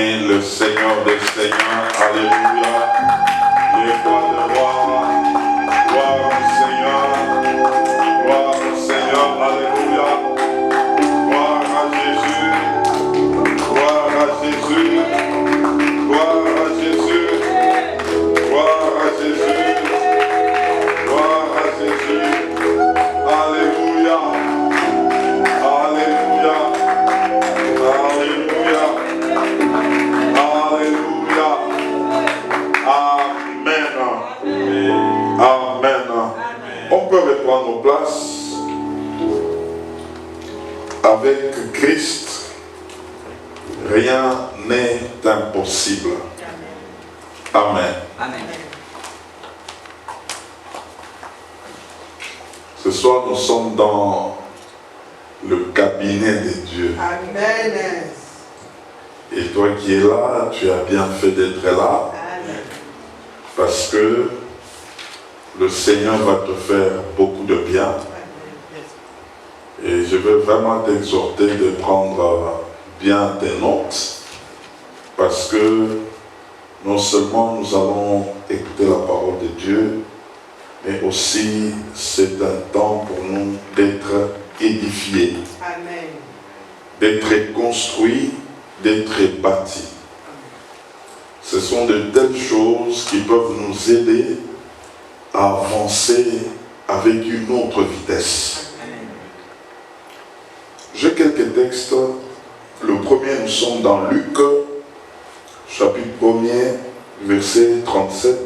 acclamer le Seigneur des Seigneurs. Alléluia. Les rois des rois. Gloire au Seigneur. Gloire au Seigneur. Alléluia. Gloire à Jésus. Gloire à Jésus. Gloire à Jésus. Gloire à Jésus. Gloire à Jésus. Alléluia. Alléluia. Alléluia. Alléluia. Amen. Amen. On peut reprendre nos places. Avec Christ, rien n'est impossible. Amen. Amen. Ce soir, nous sommes dans le cabinet de Dieu. Amen. Et toi qui es là, tu as bien fait d'être là. Amen. Parce que le Seigneur va te faire beaucoup de bien. Et je veux vraiment t'exhorter de prendre bien tes notes. Parce que non seulement nous allons écouter la parole de Dieu, mais aussi c'est un temps pour nous d'être édifiés, Amen. d'être construits, d'être bâtis. Ce sont de telles choses qui peuvent nous aider à avancer avec une autre vitesse. J'ai quelques textes. Le premier, nous sommes dans Luc, chapitre 1er, verset 37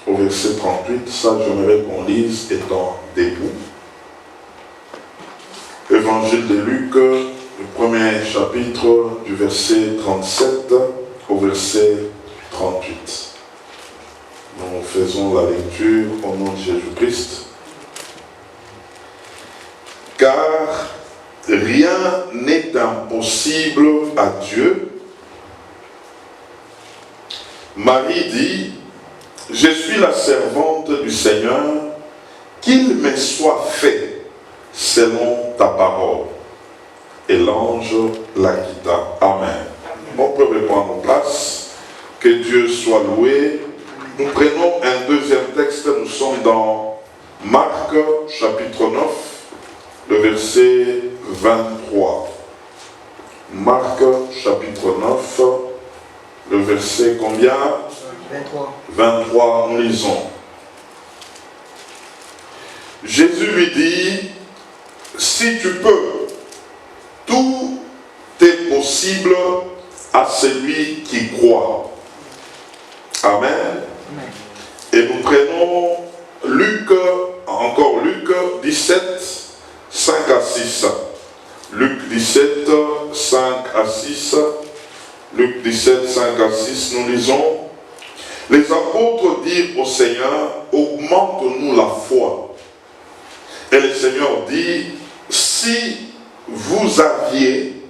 au verset 38. Ça, j'aimerais qu'on lise étant debout. Évangile de Luc, le premier chapitre, du verset 37 au verset 38. Nous faisons la lecture au nom de Jésus-Christ. Car rien n'est impossible à Dieu. Marie dit, je suis la servante du Seigneur, qu'il me soit fait selon ta parole. Et l'ange la quitta. Amen. On peut reprendre nos places. Que Dieu soit loué. Nous prenons un deuxième texte. Nous sommes dans Marc, chapitre 9, le verset 23. Marc, chapitre 9, le verset combien? 23. 23, nous lisons. Jésus lui dit, si tu peux, tout est possible à celui qui croit. Amen. Et nous prenons Luc, encore Luc 17, 5 à 6. Luc 17, 5 à 6. Luc 17, 5 à 6, nous lisons. Les apôtres dirent au Seigneur, augmente-nous la foi. Et le Seigneur dit, si vous aviez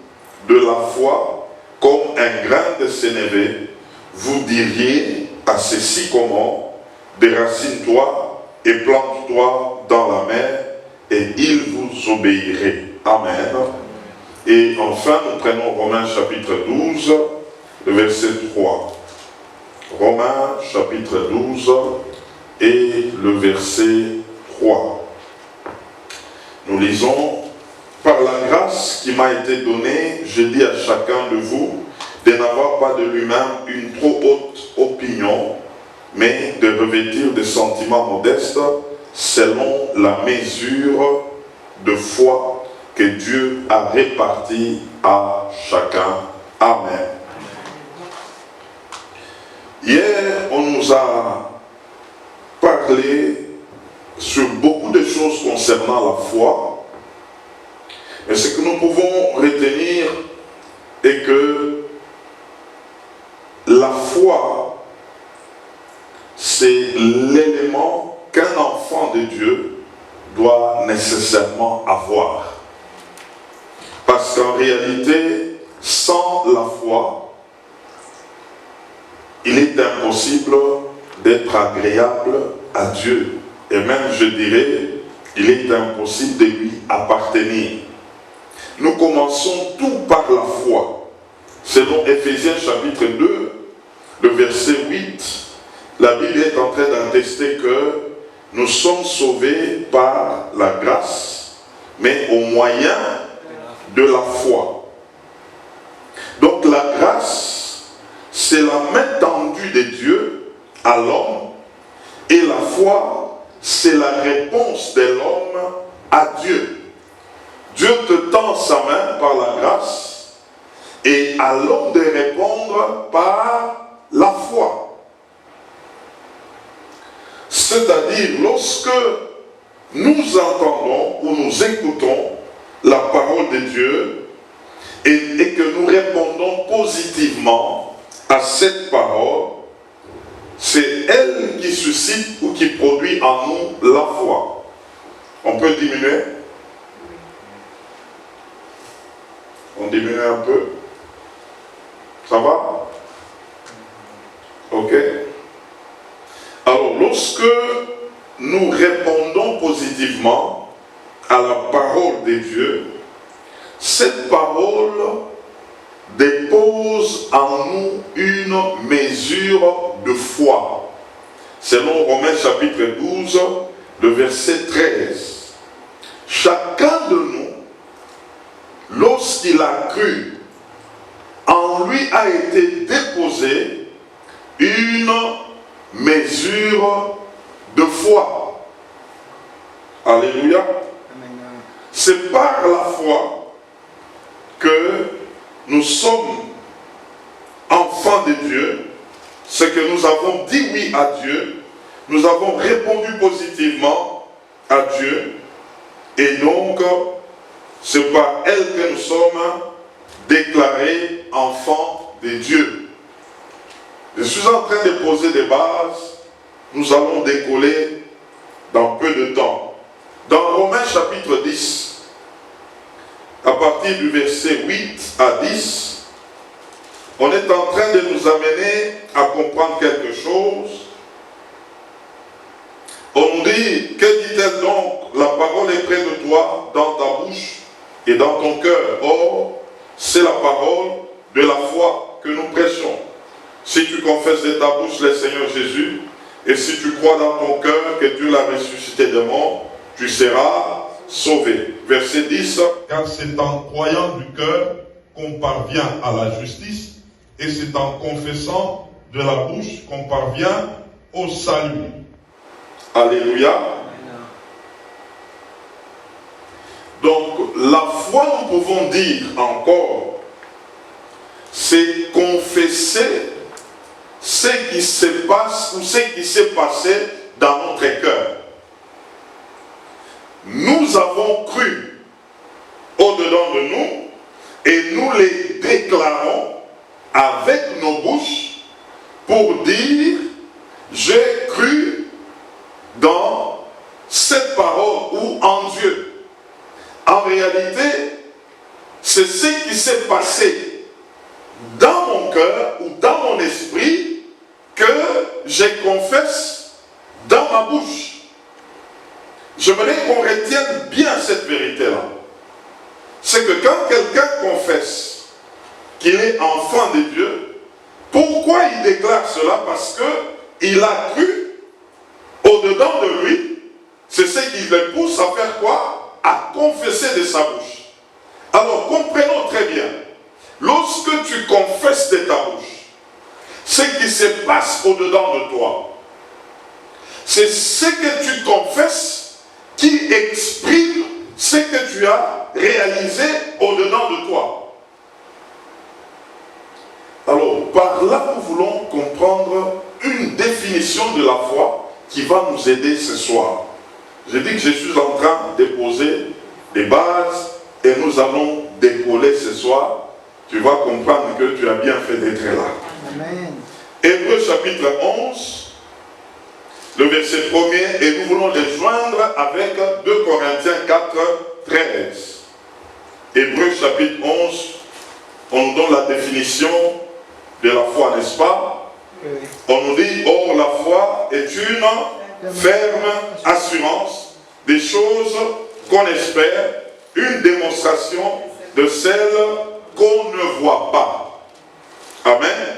de la foi comme un grain de sénévé, vous diriez à ces sycomores, déracine-toi et plante-toi dans la mer, et il vous obéirait. Amen. Et enfin, nous prenons Romains chapitre 12, le verset 3. Romains chapitre 12 et le verset 3. Nous lisons, par la grâce qui m'a été donnée, je dis à chacun de vous de n'avoir pas de lui-même une trop haute opinion, mais de revêtir des sentiments modestes selon la mesure de foi que Dieu a répartie à chacun. Amen. Hier, on nous a parlé sur beaucoup de choses concernant la foi. Et ce que nous pouvons retenir est que la foi, c'est l'élément qu'un enfant de Dieu doit nécessairement avoir. Parce qu'en réalité, sans la foi, il est impossible d'être agréable à Dieu. Et même, je dirais, il est impossible de lui appartenir. Nous commençons tout par la foi. Selon Éphésiens chapitre 2, le verset 8, la Bible est en train d'attester que nous sommes sauvés par la grâce, mais au moyen de la foi. Donc la grâce, c'est la main tendue de Dieu à l'homme, et la foi, c'est la réponse de l'homme à Dieu. Dieu te tend sa main par la grâce, et à l'homme de répondre par la foi. C'est-à-dire, lorsque nous entendons ou nous écoutons la parole de Dieu et que nous répondons positivement à cette parole, c'est elle qui suscite ou qui produit en nous la foi. On peut diminuer? On diminue un peu? Ça va? Ok. Alors, lorsque nous répondons positivement à la parole de Dieu, cette parole dépose en nous une mesure de foi. Selon Romains chapitre 12, le verset 13. Chacun de nous, lorsqu'il a cru, en lui a été déposée une mesure de foi. Alléluia. C'est par la foi que nous sommes enfants de Dieu. C'est que nous avons dit oui à Dieu. Nous avons répondu positivement à Dieu. Et donc, c'est par elle que nous sommes déclarés enfants de Dieu. Je suis en train de poser des bases. Nous allons décoller dans peu de temps. Dans Romains chapitre 10, à partir du verset 8 à 10, on est en train de nous amener à comprendre quelque chose. On nous dit, que dit-elle donc? La parole est près de toi, dans ta bouche et dans ton cœur. Or, c'est la parole de la foi que nous prêchons. Si tu confesses de ta bouche le Seigneur Jésus, et si tu crois dans ton cœur que Dieu l'a ressuscité de mort, tu seras sauvé. Verset 10. Car c'est en croyant du cœur qu'on parvient à la justice, et c'est en confessant de la bouche qu'on parvient au salut. Alléluia. Donc, la foi, nous pouvons dire encore, c'est confesser ce qui se passe ou ce qui s'est passé dans notre cœur. Nous avons cru au-dedans de nous et nous les déclarons avec nos bouches pour dire j'ai cru dans cette parole ou en Dieu. En réalité, c'est ce qui s'est passé dans mon cœur ou dans mon esprit que je confesse dans ma bouche. J'aimerais qu'on retienne bien cette vérité-là. C'est que quand quelqu'un confesse qu'il est enfant de Dieu, pourquoi il déclare cela? Parce qu'il a cru au-dedans de lui. C'est ce qui le pousse à faire quoi? À confesser de sa bouche. Alors comprenons très bien. Lorsque tu confesses de ta bouche ce qui se passe au-dedans de toi, c'est ce que tu confesses qui exprime ce que tu as réalisé au-dedans de toi. Alors, par là, nous voulons comprendre une définition de la foi qui va nous aider ce soir. Je dis que je suis en train de poser des bases et nous allons décoller ce soir. Tu vas comprendre que tu as bien fait d'être là. Amen. Hébreux chapitre 11, le verset 1er, et nous voulons les joindre avec 2 Corinthiens 4, 13. Hébreux chapitre 11, on nous donne la définition de la foi, n'est-ce pas? Oui. On nous dit, or la foi est une ferme assurance des choses qu'on espère, une démonstration de celles qu'on ne voit pas. Amen.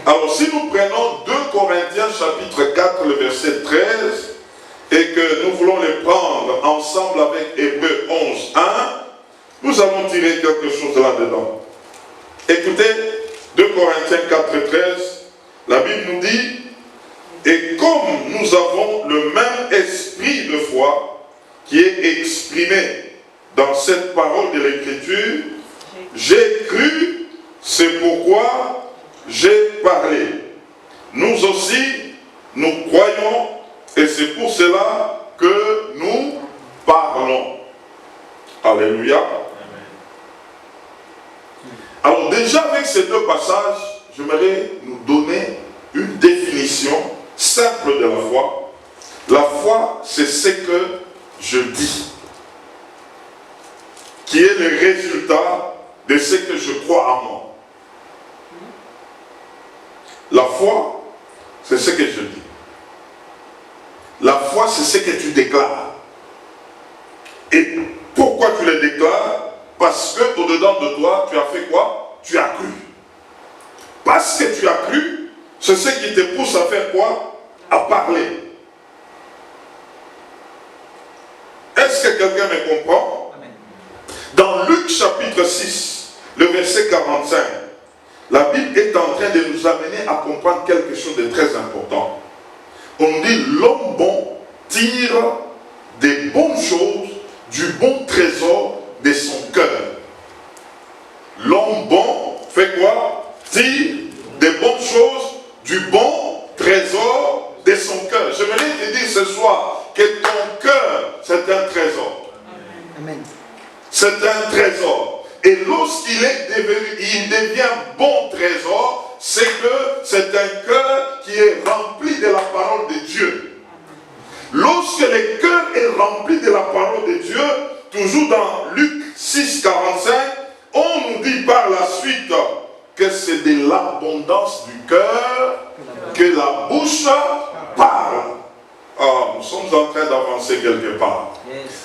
Alors si nous prenons 2 Corinthiens chapitre 4, le verset 13, et que nous voulons les prendre ensemble avec Hébreux 11, 1, nous allons tirer quelque chose là-dedans. Écoutez, 2 Corinthiens 4, 13, la Bible nous dit, et comme nous avons le même esprit de foi qui est exprimé dans cette parole de l'Écriture, j'ai cru, c'est pourquoi j'ai parlé. Nous aussi, nous croyons, et c'est pour cela que nous parlons. Alléluia. Alors déjà avec ces 2 passages, j'aimerais nous donner une définition simple de la foi. La foi, c'est ce que je dis, qui est le résultat de ce que je crois en moi. La foi, c'est ce que je dis. La foi, c'est ce que tu déclares. Et pourquoi tu le déclares? Parce que au-dedans de toi, tu as fait quoi? Tu as cru. Parce que tu as cru, c'est ce qui te pousse à faire quoi? À parler. Est-ce que quelqu'un me comprend? Amen. Dans Luc chapitre 6, le verset 45, la Bible est en train de nous amener à comprendre quelque chose de très important. On dit l'homme bon tire des bonnes choses du bon trésor de son cœur. L'homme bon fait quoi? Tire des bonnes choses du bon trésor de son cœur. Je voulais te dire ce soir que ton cœur, c'est un trésor. Amen. C'est un trésor. Et lorsqu'il est devenu, il devient bon trésor, c'est que c'est un cœur qui est rempli de la parole de Dieu. Lorsque le cœur est rempli de la parole de Dieu, toujours dans Luc 6, 45, on nous dit par la suite que c'est de l'abondance du cœur que la bouche parle. Ah, nous sommes en train d'avancer quelque part.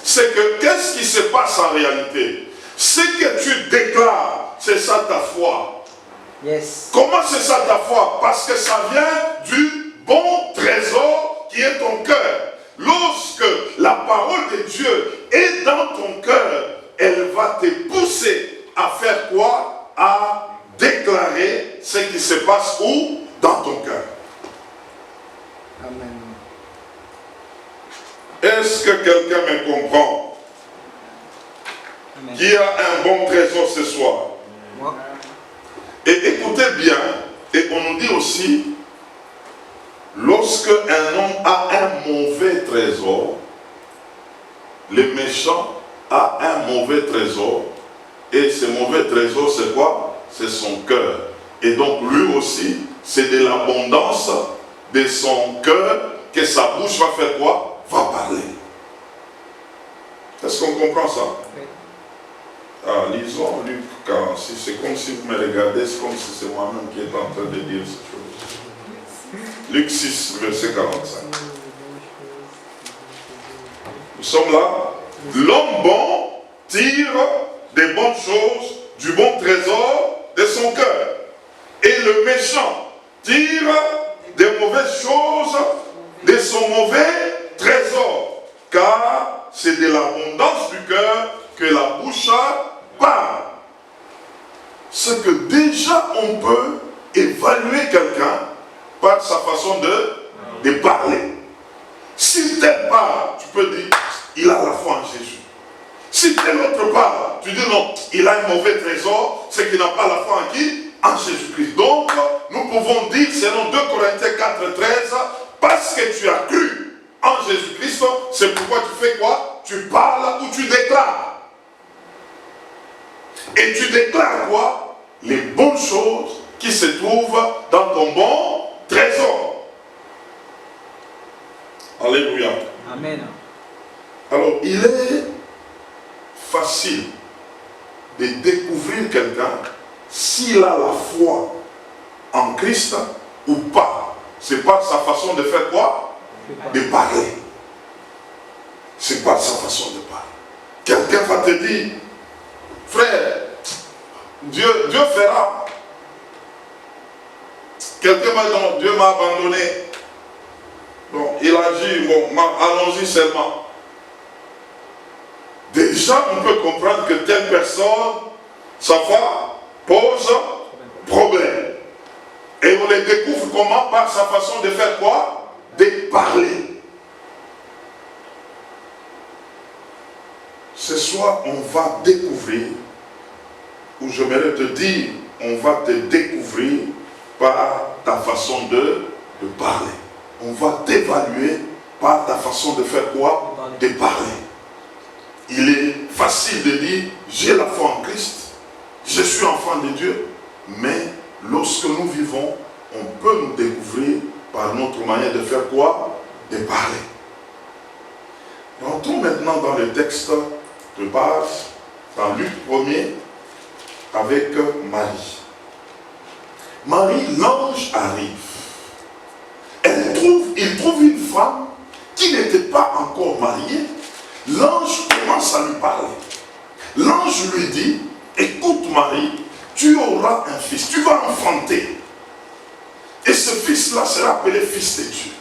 C'est que qu'est-ce qui se passe en réalité? Ce que tu déclares, c'est ça ta foi. Yes. Comment c'est ça ta foi? Parce que ça vient du bon trésor qui est ton cœur. Lorsque la parole de Dieu est dans ton cœur, elle va te pousser à faire quoi? À déclarer ce qui se passe où? Dans ton cœur. Amen. Est-ce que quelqu'un me comprend? Amen. Qui a un bon trésor ce soir? Moi. Et écoutez bien, et on nous dit aussi, lorsque un homme a un mauvais trésor, le méchant a un mauvais trésor, et ce mauvais trésor c'est quoi? C'est son cœur. Et donc lui aussi, c'est de l'abondance de son cœur que sa bouche va faire quoi? Va parler. Est-ce qu'on comprend ça? Oui. Ah, lisons Luc 46, c'est comme si vous me regardez, c'est comme si c'est moi-même qui est en train de dire cette chose. Luc 6, verset 45. Nous sommes là. L'homme bon tire des bonnes choses du bon trésor de son cœur. Et le méchant tire des mauvaises choses de son mauvais trésor. Car c'est de l'abondance du cœur que la bouche parle. C'est que déjà on peut évaluer quelqu'un par sa façon de parler. Si tel part, tu peux dire, il a la foi en Jésus. Si tel autre part, tu dis non, il a un mauvais trésor, c'est qu'il n'a pas la foi en qui? En Jésus-Christ. Donc, nous pouvons dire, selon 2 Corinthiens 4, 13, parce que tu as cru en Jésus-Christ, c'est pourquoi tu fais quoi? Tu parles ou tu déclares. Et tu déclares quoi? Les bonnes choses qui se trouvent dans ton bon trésor. Alléluia. Amen. Alors, il est facile de découvrir quelqu'un s'il a la foi en Christ ou pas. C'est pas sa façon de faire quoi? De parler. C'est pas sa façon de parler. Quelqu'un va te dire, frère, Dieu fera. Quelqu'un m'a dit, Dieu m'a abandonné. Bon, il a dit, bon, allons-y seulement. Déjà, on peut comprendre que telle personne, sa foi, pose problème. Et on les découvre comment? Par sa façon de faire quoi? De parler. Ce soir, on va découvrir, ou j'aimerais te dire, on va te découvrir par ta façon de parler. On va t'évaluer par ta façon de faire quoi? De parler. Il est facile de dire, j'ai la foi en Christ, je suis enfant de Dieu, mais lorsque nous vivons, on peut nous découvrir par notre manière de faire quoi? De parler. Rentrons maintenant dans le texte de base, dans Luc 1er, avec Marie. Marie, l'ange arrive. Il trouve une femme qui n'était pas encore mariée. L'ange commence à lui parler. L'ange lui dit, écoute Marie, tu auras un fils, tu vas enfanter. Et ce fils-là sera appelé fils de Dieu.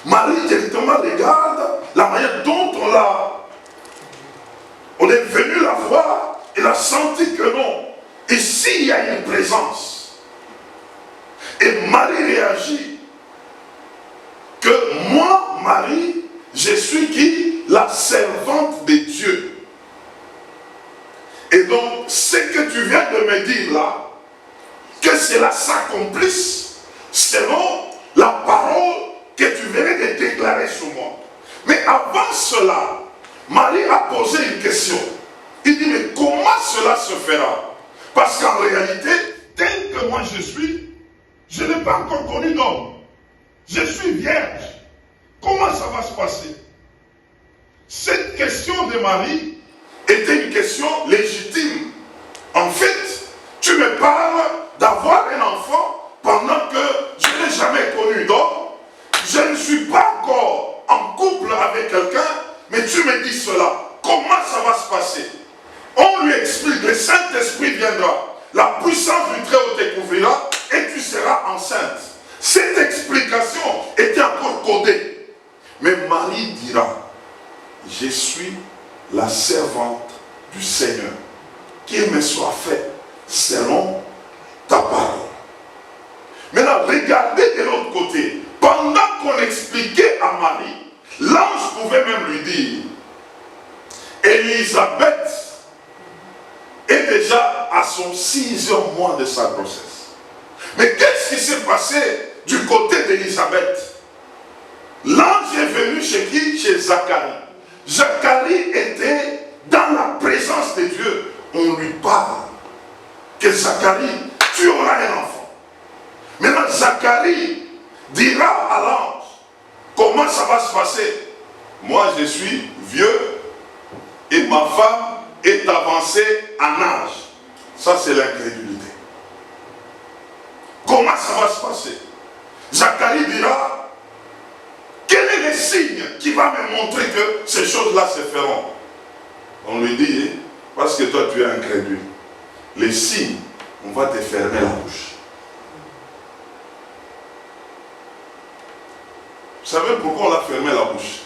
Marie directement regarde la manière dont on est venu la voir. Elle a senti que non. Ici, il y a une présence. Et Marie réagit que moi, Marie, je suis qui? La servante de Dieu. Et donc, ce que tu viens de me dire là, que cela s'accomplisse selon la parole que tu venais de déclarer sur moi. Mais avant cela, Marie a posé une question. Il dit, mais comment cela se fera? Parce qu'en réalité, tel que moi je suis, je n'ai pas encore connu d'homme. Je suis vierge. Comment ça va se passer? Cette question de Marie était une question légitime. En fait, tu me parles d'avoir un enfant pendant que je n'ai jamais connu d'homme. Je ne suis pas encore en couple avec quelqu'un, mais tu me dis cela. Comment ça va se passer? On lui explique, le Saint-Esprit viendra, la puissance du Très-Haut te couvrira et tu seras enceinte. Cette explication était encore codée. Mais Marie dira, je suis la servante du Seigneur, qu'il me soit fait selon ta parole. Maintenant, regardez de l'autre côté. Pendant qu'on expliquait à Marie, l'ange pouvait même lui dire, Élisabeth est déjà à son 6e mois de sa grossesse. Mais qu'est-ce qui s'est passé du côté d'Élisabeth? L'ange est venu chez qui? Chez Zacharie. Zacharie était dans la présence de Dieu. On lui parle que Zacharie, tu auras un enfant. Maintenant, Zacharie dira à l'ange, comment ça va se passer? Moi, je suis vieux et ma femme est avancée en âge. Ça, c'est l'incrédulité. Comment ça va se passer? Zacharie dira, quel est le signe qui va me montrer que ces choses-là se feront? On lui dit, parce que toi tu es incrédule, les signes, on va te fermer la bouche. Vous savez pourquoi on l'a fermé la bouche?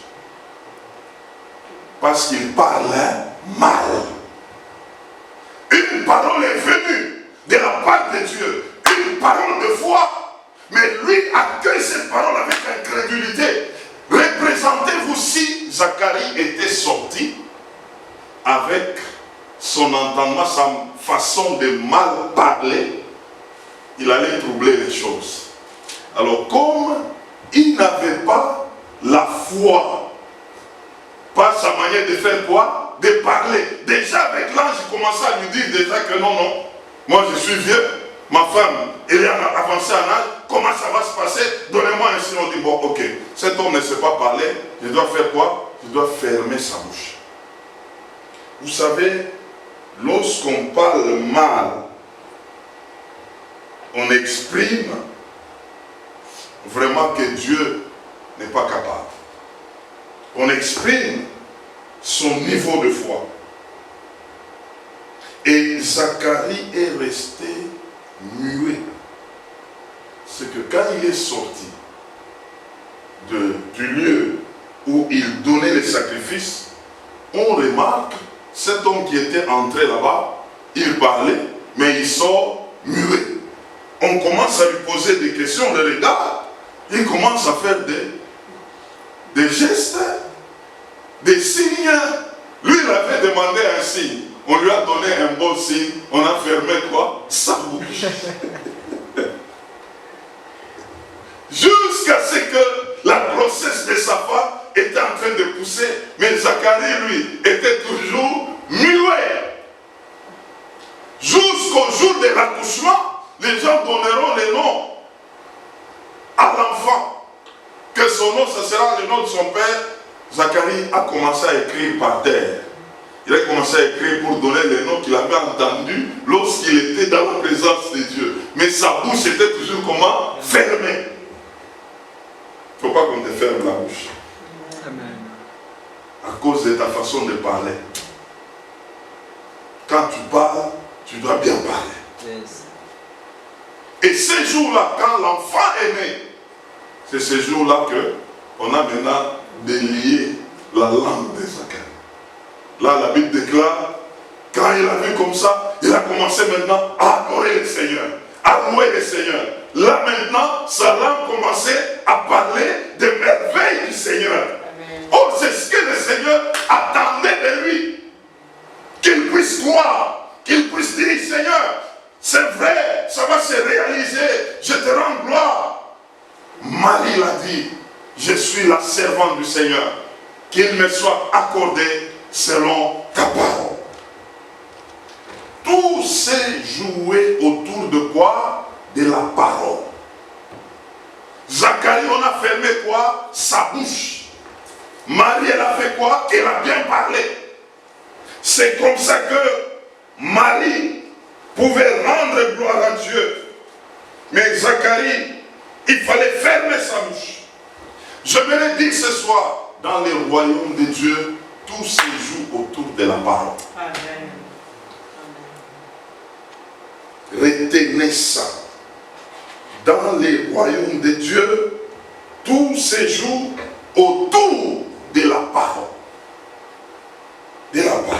Parce qu'il parlait mal. Une parole est venue de la part de Dieu, une parole de foi, mais lui accueille cette parole avec incrédulité. Représentez-vous si Zacharie était sorti avec son entendement, sa façon de mal parler, il allait troubler les choses. Alors comme il n'avait pas la foi, pas sa manière de faire quoi? De parler. Déjà avec l'ange, il commençait à lui dire déjà que non, non, moi je suis vieux, ma femme, elle est avancée en âge, comment ça va se passer? Donnez-moi un signe. On dit, bon, ok, cet homme ne sait pas parler, je dois faire quoi? Je dois fermer sa bouche. Vous savez, lorsqu'on parle mal, on exprime vraiment que Dieu n'est pas capable. On exprime son niveau de foi. Et Zacharie est resté muet. c'est que quand il est sorti du lieu où il donnait les sacrifices, on remarque cet homme qui était entré là-bas, il parlait, mais il sort muet. On commence à lui poser des questions, le regarde, il commence à faire des gestes, des signes. Lui, il avait demandé un signe. On lui a donné un bon signe. On a fermé quoi? Sa bouche. Jusqu'à ce que la grossesse de sa femme était en train de pousser. Mais Zacharie, lui, était toujours muet. Jusqu'au jour de l'accouchement, les gens donneront le nom à l'enfant. Que son nom, ce sera le nom de son père. Zacharie a commencé à écrire par terre. Il a commencé à écrire pour donner les noms qu'il avait entendus lorsqu'il était dans la présence de Dieu. Mais sa bouche était toujours comment? Fermée. Il ne faut pas qu'on te ferme la bouche. Amen. À cause de ta façon de parler. Quand tu parles, tu dois bien parler. Yes. Et ces jours-là, quand l'enfant est né, c'est ces jours-là qu'on a maintenant délié la langue de Zacharie. Là, la Bible déclare, quand il a vu comme ça, il a commencé maintenant à adorer le Seigneur, à louer le Seigneur. Là maintenant, sa langue commençait à parler des merveilles du Seigneur. Oh, c'est ce que le Seigneur attendait de lui. Qu'il puisse croire, qu'il puisse dire, Seigneur, c'est vrai, ça va se réaliser, je te rends gloire. Marie l'a dit, je suis la servante du Seigneur, qu'il me soit accordé selon ta parole. Tout s'est joué autour de quoi? De la parole. Zacharie, on a fermé quoi? Sa bouche. Marie, elle a fait quoi? Elle a bien parlé. C'est comme ça que Marie pouvait rendre gloire à Dieu. Mais Zacharie, il fallait fermer sa bouche. Je me l'ai dit ce soir, dans le royaume de Dieu, tout se joue autour de la parole. Amen. Retenez ça. Dans le royaume de Dieu, tout se joue autour de la parole. De la parole.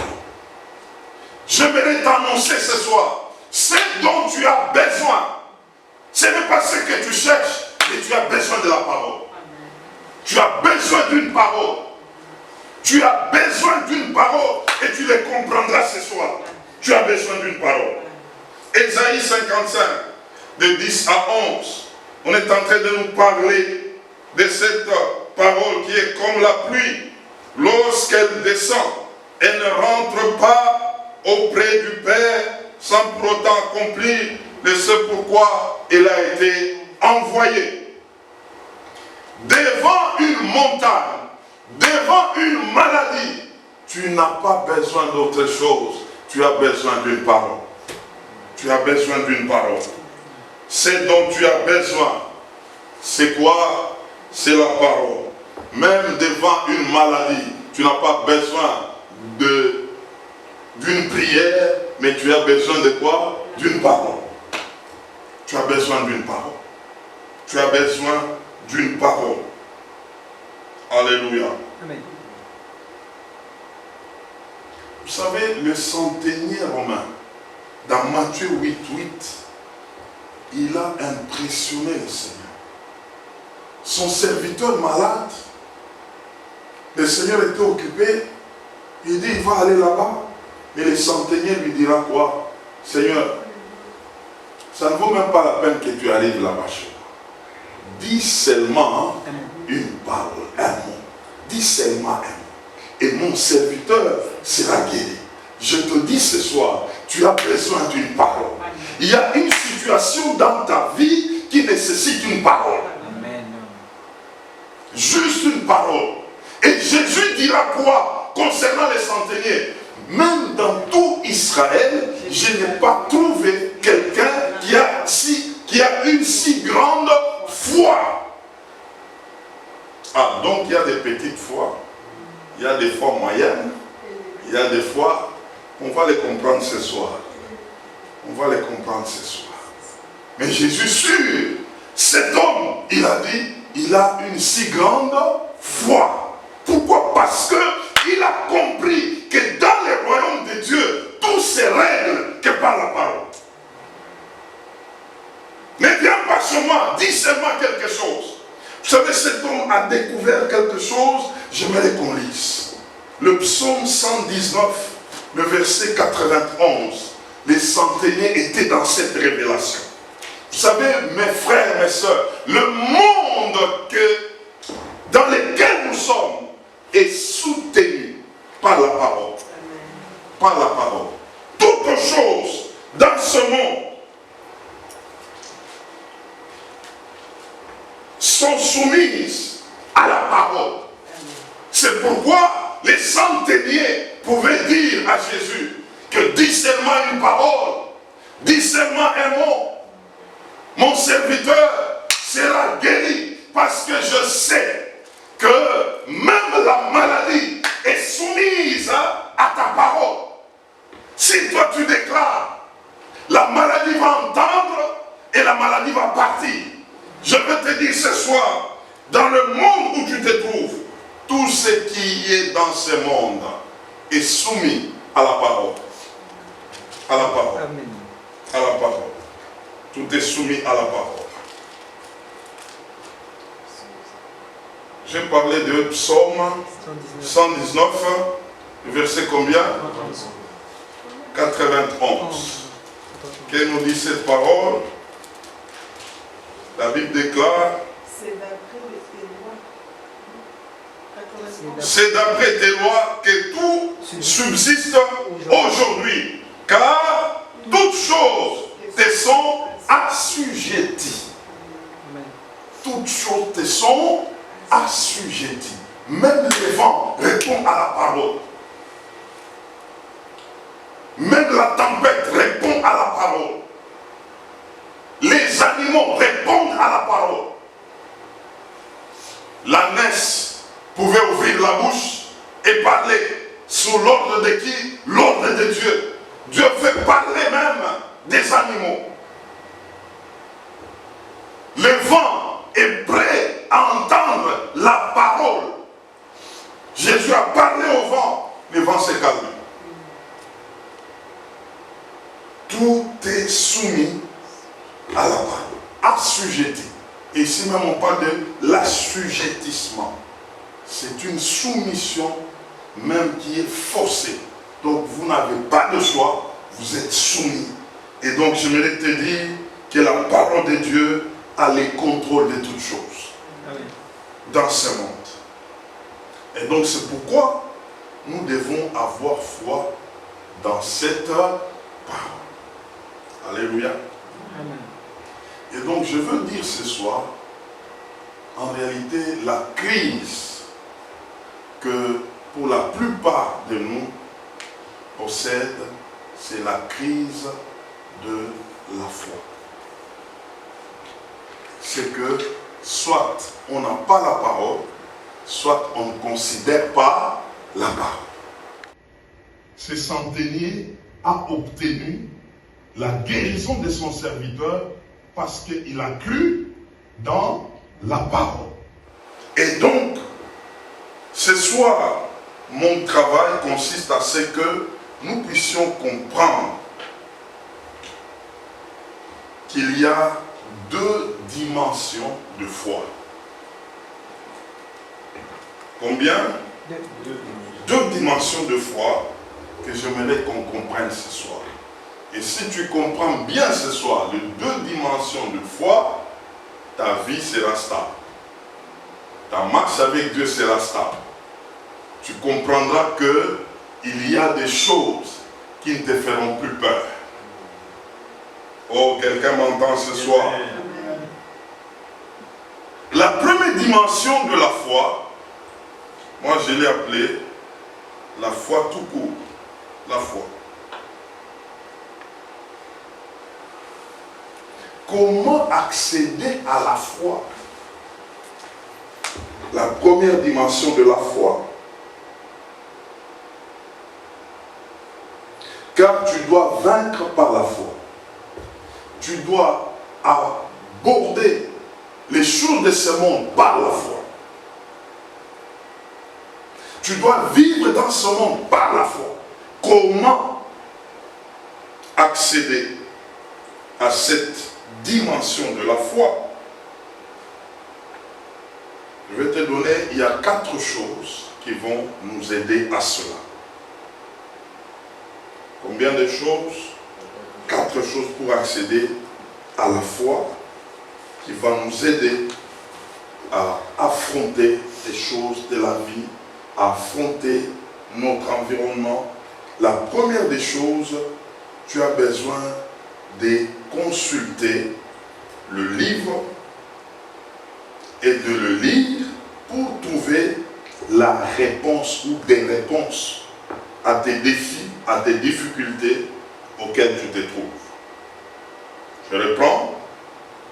Je vais t'annoncer ce soir, ce dont tu as besoin, ce n'est pas ce que tu cherches, mais tu as besoin de la parole. Amen. Tu as besoin d'une parole. Tu as besoin d'une parole et tu les comprendras ce soir. Tu as besoin d'une parole. Ésaïe 55, de 10 à 11. On est en train de nous parler de cette parole qui est comme la pluie. Lorsqu'elle descend, elle ne rentre pas auprès du Père sans pour autant accomplir de ce pourquoi elle a été envoyée. Devant une montagne, devant une maladie, tu n'as pas besoin d'autre chose. Tu as besoin d'une parole. Tu as besoin d'une parole. Ce dont tu as besoin, c'est quoi? C'est la parole. Même devant une maladie, tu n'as pas besoin d'une prière, mais tu as besoin de quoi? D'une parole. Tu as besoin d'une parole. Tu as besoin d'une parole. Alléluia. Amen. Vous savez, le centenier romain, dans Matthieu 8, il a impressionné le Seigneur. Son serviteur malade, le Seigneur était occupé, il dit, il va aller là-bas. Mais le centenier lui dira quoi? Seigneur, ça ne vaut même pas la peine que tu arrives là-bas chez moi. Dis seulement une parole, un mot. Dis seulement un mot. Et mon serviteur sera guéri. Je te dis ce soir, tu as besoin d'une parole. Il y a une situation dans ta vie qui nécessite une parole. Amen. Juste une parole. Et Jésus dira quoi concernant les centeniers? Même dans tout Israël, je n'ai pas trouvé quelqu'un qui a une si grande foi. Ah, donc il y a des petites foi, il y a des foi moyennes, il y a des foi, on va les comprendre ce soir. On va les comprendre ce soir. Mais Jésus sûr, Cet homme, il a dit, il a une si grande foi. Pourquoi? Parce qu'il a compris que dans le royaume de Dieu, tout se règle que par la parole. Ne viens pas sur moi, dis seulement quelque chose. Vous savez, cet homme a découvert quelque chose, j'aimerais qu'on lise. Le psaume 119, le verset 91. Les centeniers étaient dans cette révélation. Vous savez, mes frères, mes soeurs, le monde dans lequel nous sommes est soutenu par la parole. Par la parole. Toutes choses dans ce monde sont soumises à la parole. C'est pourquoi les centeniers pouvaient dire à Jésus que dis seulement une parole, dis seulement un mot, mon serviteur sera guéri, parce que je sais que même la maladie est soumise à ta parole. Si toi tu déclares, la maladie va entendre et la maladie va partir. Je veux te dire ce soir, dans le monde où tu te trouves, tout ce qui est dans ce monde est soumis à la parole. À la parole. Amen. À la parole. Tout est soumis à la parole. J'ai parlé de psaume 119, verset combien? 91. Qu'elle nous dit cette parole? La Bible déclare, c'est d'après tes lois que tout subsiste aujourd'hui, car toutes choses te sont assujetties. Toutes choses te sont assujetties. Même les vents répondent à la parole. Même la tempête répond à la parole. Les animaux répondent à la parole. L'ânesse pouvait ouvrir la bouche et parler. Sous l'ordre de qui? L'ordre de Dieu. Dieu fait parler même des animaux. Le vent est prêt à entendre la parole. Jésus a parlé au vent, le vent s'est calmé. Tout est soumis à la parole, assujetti. Et ici même on parle de l'assujettissement. C'est une soumission même qui est forcée. Donc vous n'avez pas de choix, vous êtes soumis. Et donc j'aimerais te dire que la parole de Dieu a le contrôle de toutes choses. Amen. Dans ce monde. Et donc c'est pourquoi nous devons avoir foi dans cette parole. Alléluia. Amen. Et donc je veux dire ce soir, en réalité, la crise que pour la plupart de nous possède, c'est la crise de la foi. C'est que soit on n'a pas la parole, soit on ne considère pas la parole. Ce centenier a obtenu la guérison de son serviteur parce qu'il a cru dans la parole. Et donc, ce soir, mon travail consiste à ce que nous puissions comprendre qu'il y a deux dimensions de foi. Combien? Deux dimensions de foi que j'aimerais qu'on comprenne ce soir. Et si tu comprends bien ce soir les deux dimensions de foi, ta vie sera stable. Ta marche avec Dieu sera stable. Tu comprendras qu'il y a des choses qui ne te feront plus peur. Oh, quelqu'un m'entend ce soir. La première dimension de la foi, moi je l'ai appelée la foi tout court. La foi. Comment accéder à la foi? La première dimension de la foi. Car tu dois vaincre par la foi. Tu dois aborder les choses de ce monde par la foi. Tu dois vivre dans ce monde par la foi. Comment accéder à cette dimension de la foi? Je vais te donner, il y a 4 choses qui vont nous aider à cela. Combien de choses? 4 choses pour accéder à la foi qui va nous aider à affronter les choses de la vie, à affronter notre environnement. La première des choses, tu as besoin de consulter le livre et de le lire pour trouver la réponse ou des réponses à tes défis, à tes difficultés auxquelles tu te trouves. Je reprends.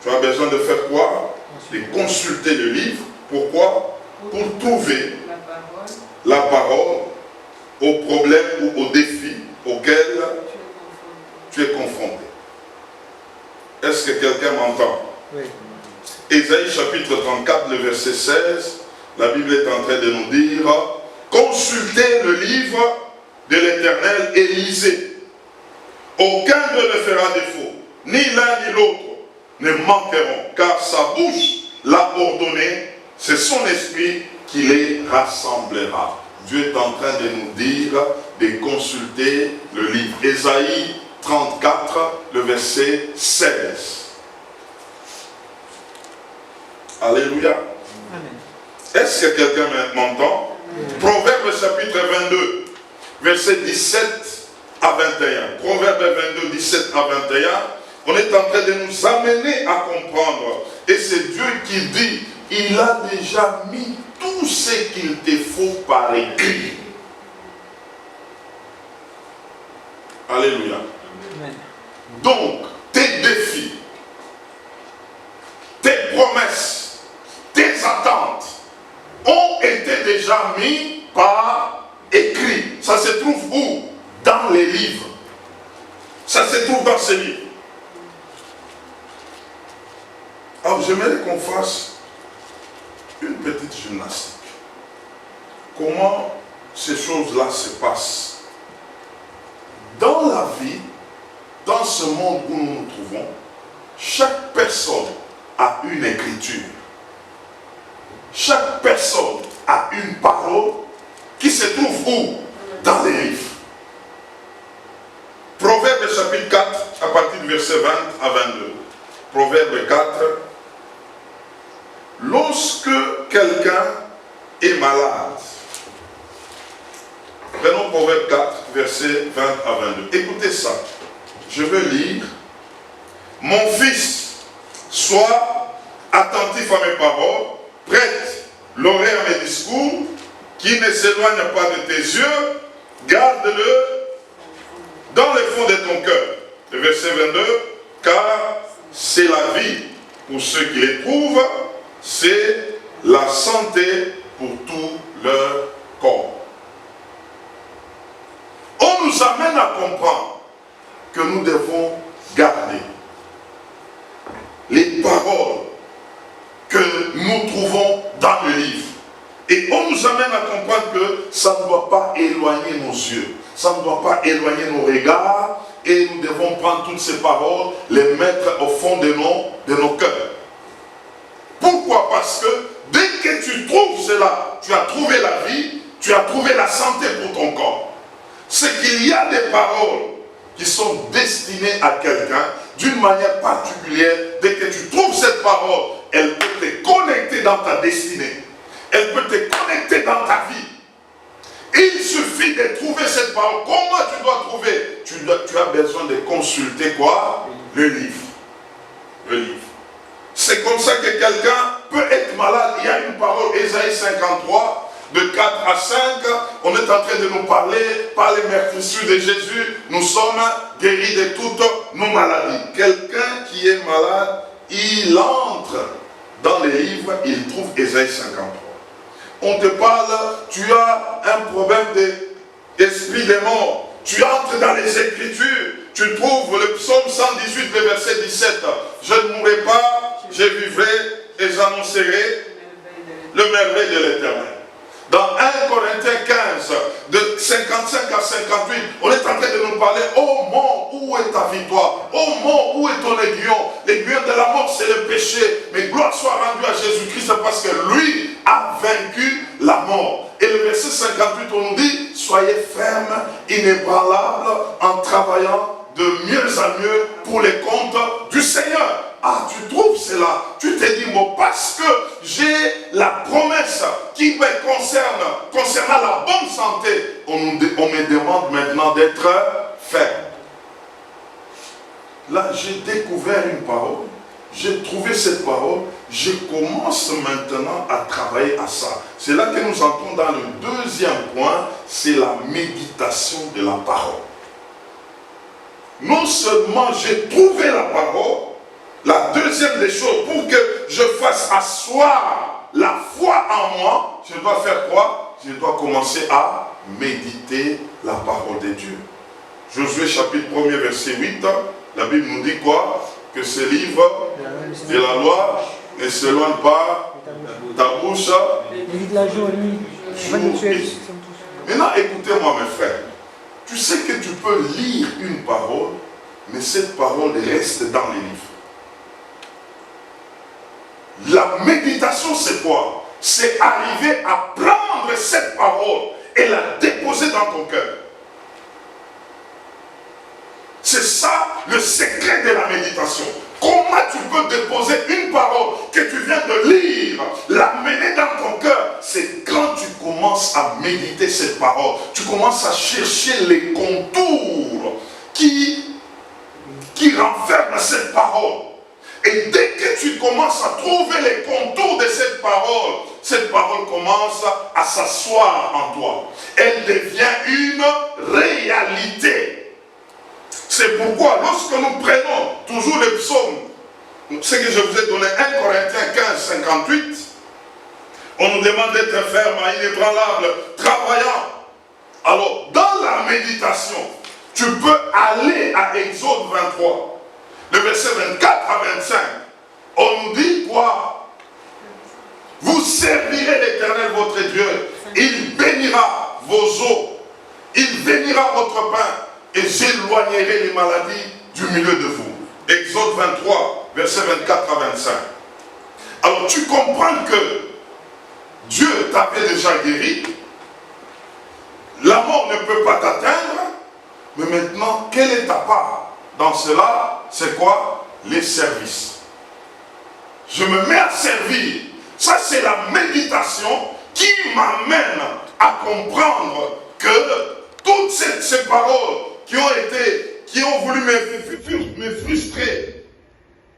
Tu as besoin de faire quoi? De consulter le livre. Pourquoi? Pour trouver la parole aux problèmes ou aux défis auxquels tu es confronté. Est-ce que quelqu'un m'entend? Oui. Ésaïe chapitre 34, le verset 16, la Bible est en train de nous dire: consultez le livre de l'Éternel et lisez. Aucun ne le fera défaut, ni l'un ni l'autre ne manqueront, car sa bouche l'a ordonné, c'est son esprit qui les rassemblera. Dieu est en train de nous dire de consulter le livre. Ésaïe 34, le verset 16. Alléluia. Amen. Est-ce que quelqu'un m'entend? Proverbe chapitre 22, verset 17 à 21. Proverbe 22, 17 à 21. On est en train de nous amener à comprendre. Et c'est Dieu qui dit, il a déjà mis tout ce qu'il te faut par écrit. Alléluia. Amen. Donc, tes défis, tes promesses, tes attentes ont été déjà mis par écrit. Ça se trouve où? Dans les livres. Ça se trouve dans ces livres. Alors j'aimerais qu'on fasse une petite gymnastique. Comment ces choses-là se passent? Dans la vie, dans ce monde où nous nous trouvons, chaque personne a une écriture. Chaque personne a une parole qui se trouve où? Dans les livres. Proverbe chapitre 4, à partir du verset 20 à 22. Proverbe 4. Lorsque quelqu'un est malade, prenons Proverbe 4, verset 20 à 22. Écoutez ça. Je veux lire. Mon fils, sois attentif à mes paroles, prête l'oreille à mes discours, qui ne s'éloigne pas de tes yeux, garde-le dans le fond de ton cœur. Le verset 22, car c'est la vie pour ceux qui l'éprouvent, c'est la santé pour tout leur corps. On nous amène à comprendre que nous devons garder les paroles que nous trouvons dans le livre. Et on nous amène à comprendre que ça ne doit pas éloigner nos yeux, ça ne doit pas éloigner nos regards, et nous devons prendre toutes ces paroles, les mettre au fond de nos cœurs. Pourquoi? Parce que dès que tu trouves cela, tu as trouvé la vie, tu as trouvé la santé pour ton corps. C'est qu'il y a des paroles qui sont destinées à quelqu'un d'une manière particulière. Dès que tu trouves cette parole, elle peut te connecter dans ta destinée. Elle peut te connecter dans ta vie. Il suffit de trouver cette parole. Comment tu dois trouver? Tu as besoin de consulter quoi? Le livre. Le livre. C'est comme ça que quelqu'un peut être malade. Il y a une parole, Ésaïe 53, de 4 à 5. On est en train de nous parler, par les meurtrissures de Jésus, nous sommes guéris de toutes nos maladies. Quelqu'un qui est malade, il entre dans les livres, il trouve Ésaïe 53. On te parle, tu as un problème d'esprit de mort. Tu entres dans les Écritures, tu trouves le psaume 118, le verset 17. Je ne mourrai pas, je vivrai et j'annoncerai le merveille de l'Éternel. Dans 1 Corinthiens 15, de 55 à 58, on est en train de nous parler, ô mort, où est ta victoire? Ô mort, où est ton aiguillon? L'aiguillon de la mort, c'est le péché. Mais gloire soit rendue à Jésus-Christ parce que lui a vaincu la mort. Et le verset 58, on nous dit, soyez fermes, inébranlables, en travaillant de mieux en mieux pour les comptes du Seigneur. Ah, tu trouves cela? Tu te dis, bon, parce que j'ai la promesse qui me concerne, concernant la bonne santé, on me demande maintenant d'être ferme. Là, j'ai découvert une parole, j'ai trouvé cette parole, je commence maintenant à travailler à ça. C'est là que nous entrons dans le deuxième point, c'est la méditation de la parole. Non seulement j'ai trouvé la parole, la deuxième des choses, pour que je fasse asseoir la foi en moi, je dois faire quoi? Je dois commencer à méditer la parole de Dieu. Josué chapitre 1er verset 8, la Bible nous dit quoi? Que ce livre de la loi ne s'éloigne pas ta bouche. Maintenant, écoutez-moi mes frères. Tu sais que tu peux lire une parole, mais cette parole reste dans les livres. La méditation, c'est quoi? C'est arriver à prendre cette parole et la déposer dans ton cœur. C'est ça le secret de la méditation. Comment tu peux déposer une parole que tu viens de lire, l'amener dans ton cœur? C'est quand tu commences à méditer cette parole, tu commences à chercher les contours qui renferment cette parole. Et dès que tu commences à trouver les contours de cette parole commence à s'asseoir en toi. Elle devient une réalité. C'est pourquoi lorsque nous prenons toujours les psaumes, ce que je vous ai donné, 1 Corinthiens 15, 58, on nous demande d'être ferme, inébranlable, travaillant. Alors, dans la méditation, tu peux aller à Exode 23. Le verset 24 à 25, on nous dit quoi? Vous servirez l'Éternel votre Dieu, il bénira vos eaux, il bénira votre pain, et j'éloignerai les maladies du milieu de vous. Exode 23, verset 24 à 25. Alors tu comprends que Dieu t'avait déjà guéri, la mort ne peut pas t'atteindre, mais maintenant, quelle est ta part dans cela? C'est quoi? Les services. Je me mets à servir. Ça, c'est la méditation qui m'amène à comprendre que toutes ces paroles qui ont voulu me frustrer,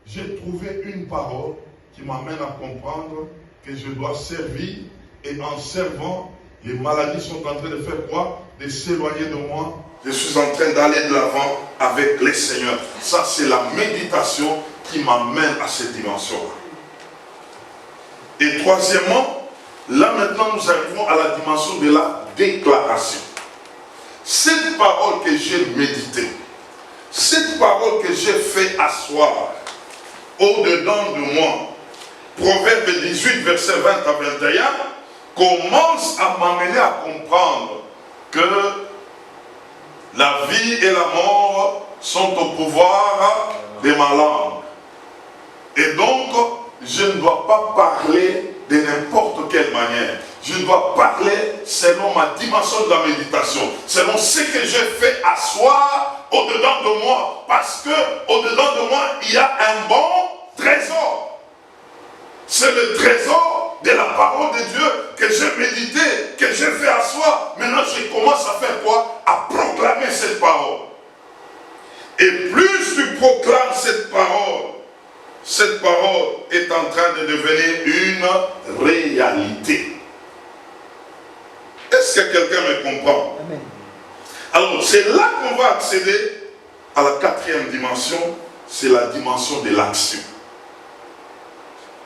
j'ai trouvé une parole qui m'amène à comprendre que je dois servir, et en servant, les maladies sont en train de faire quoi? De s'éloigner de moi. Je suis en train d'aller de l'avant avec les seigneurs. Ça, c'est la méditation qui m'amène à cette dimension-là. Et troisièmement, là maintenant nous arrivons à la dimension de la déclaration. Cette parole que j'ai méditée, cette parole que j'ai fait asseoir au-dedans de moi, Proverbe 18, verset 20 à 21, commence à m'amener à comprendre que la vie et la mort sont au pouvoir de ma langue. Et donc, je ne dois pas parler de n'importe quelle manière. Je dois parler selon ma dimension de la méditation, selon ce que j'ai fait asseoir au-dedans de moi. Parce que au-dedans de moi, il y a un bon trésor. C'est le trésor de la parole de Dieu que j'ai médité, que j'ai fait asseoir. Maintenant, je commence à faire quoi? À proclamer cette parole. Et plus tu proclames cette parole est en train de devenir une réalité. Est-ce que quelqu'un me comprend? Amen. Alors, c'est là qu'on va accéder à la quatrième dimension, c'est la dimension de l'action.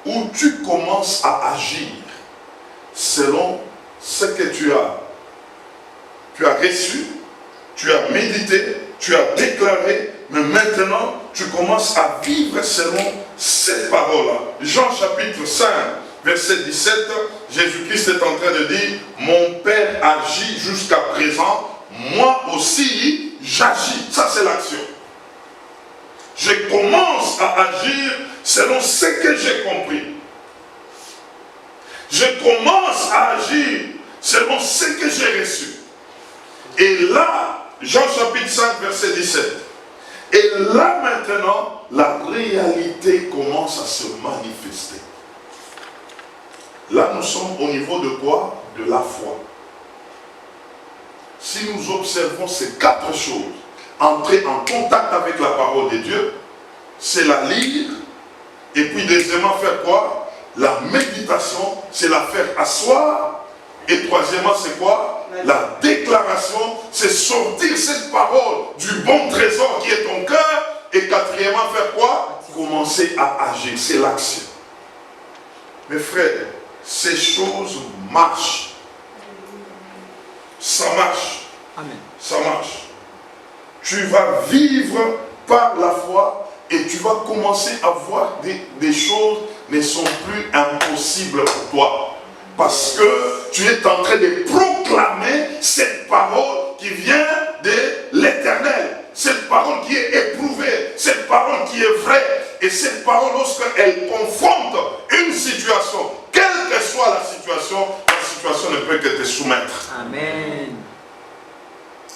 Où tu commences à agir selon ce que tu as reçu, tu as médité, tu as déclaré, mais maintenant tu commences à vivre selon cette parole-là. Jean chapitre 5, verset 17, Jésus-Christ est en train de dire, mon Père agit jusqu'à présent, moi aussi j'agis. Ça c'est l'action. Je commence à agir selon ce que j'ai compris. Je commence à agir selon ce que j'ai reçu. Et là, Jean chapitre 5, verset 17. Et là maintenant, la réalité commence à se manifester. Là, nous sommes au niveau de quoi? De la foi. Si nous observons ces 4 choses, entrer en contact avec la parole de Dieu, c'est la lire, et puis deuxièmement faire quoi? La méditation, c'est la faire asseoir, et troisièmement c'est quoi? La déclaration, c'est sortir cette parole du bon trésor qui est ton cœur, et quatrièmement faire quoi? Commencer à agir, c'est l'action. Mes frères, ces choses marchent. Ça marche. Amen. Ça marche. Tu vas vivre par la foi et tu vas commencer à voir des choses ne sont plus impossibles pour toi. Parce que tu es en train de proclamer cette parole qui vient de l'Éternel. Cette parole qui est éprouvée, cette parole qui est vraie. Et cette parole, lorsqu'elle confronte une situation, quelle que soit la situation ne peut que te soumettre. Amen.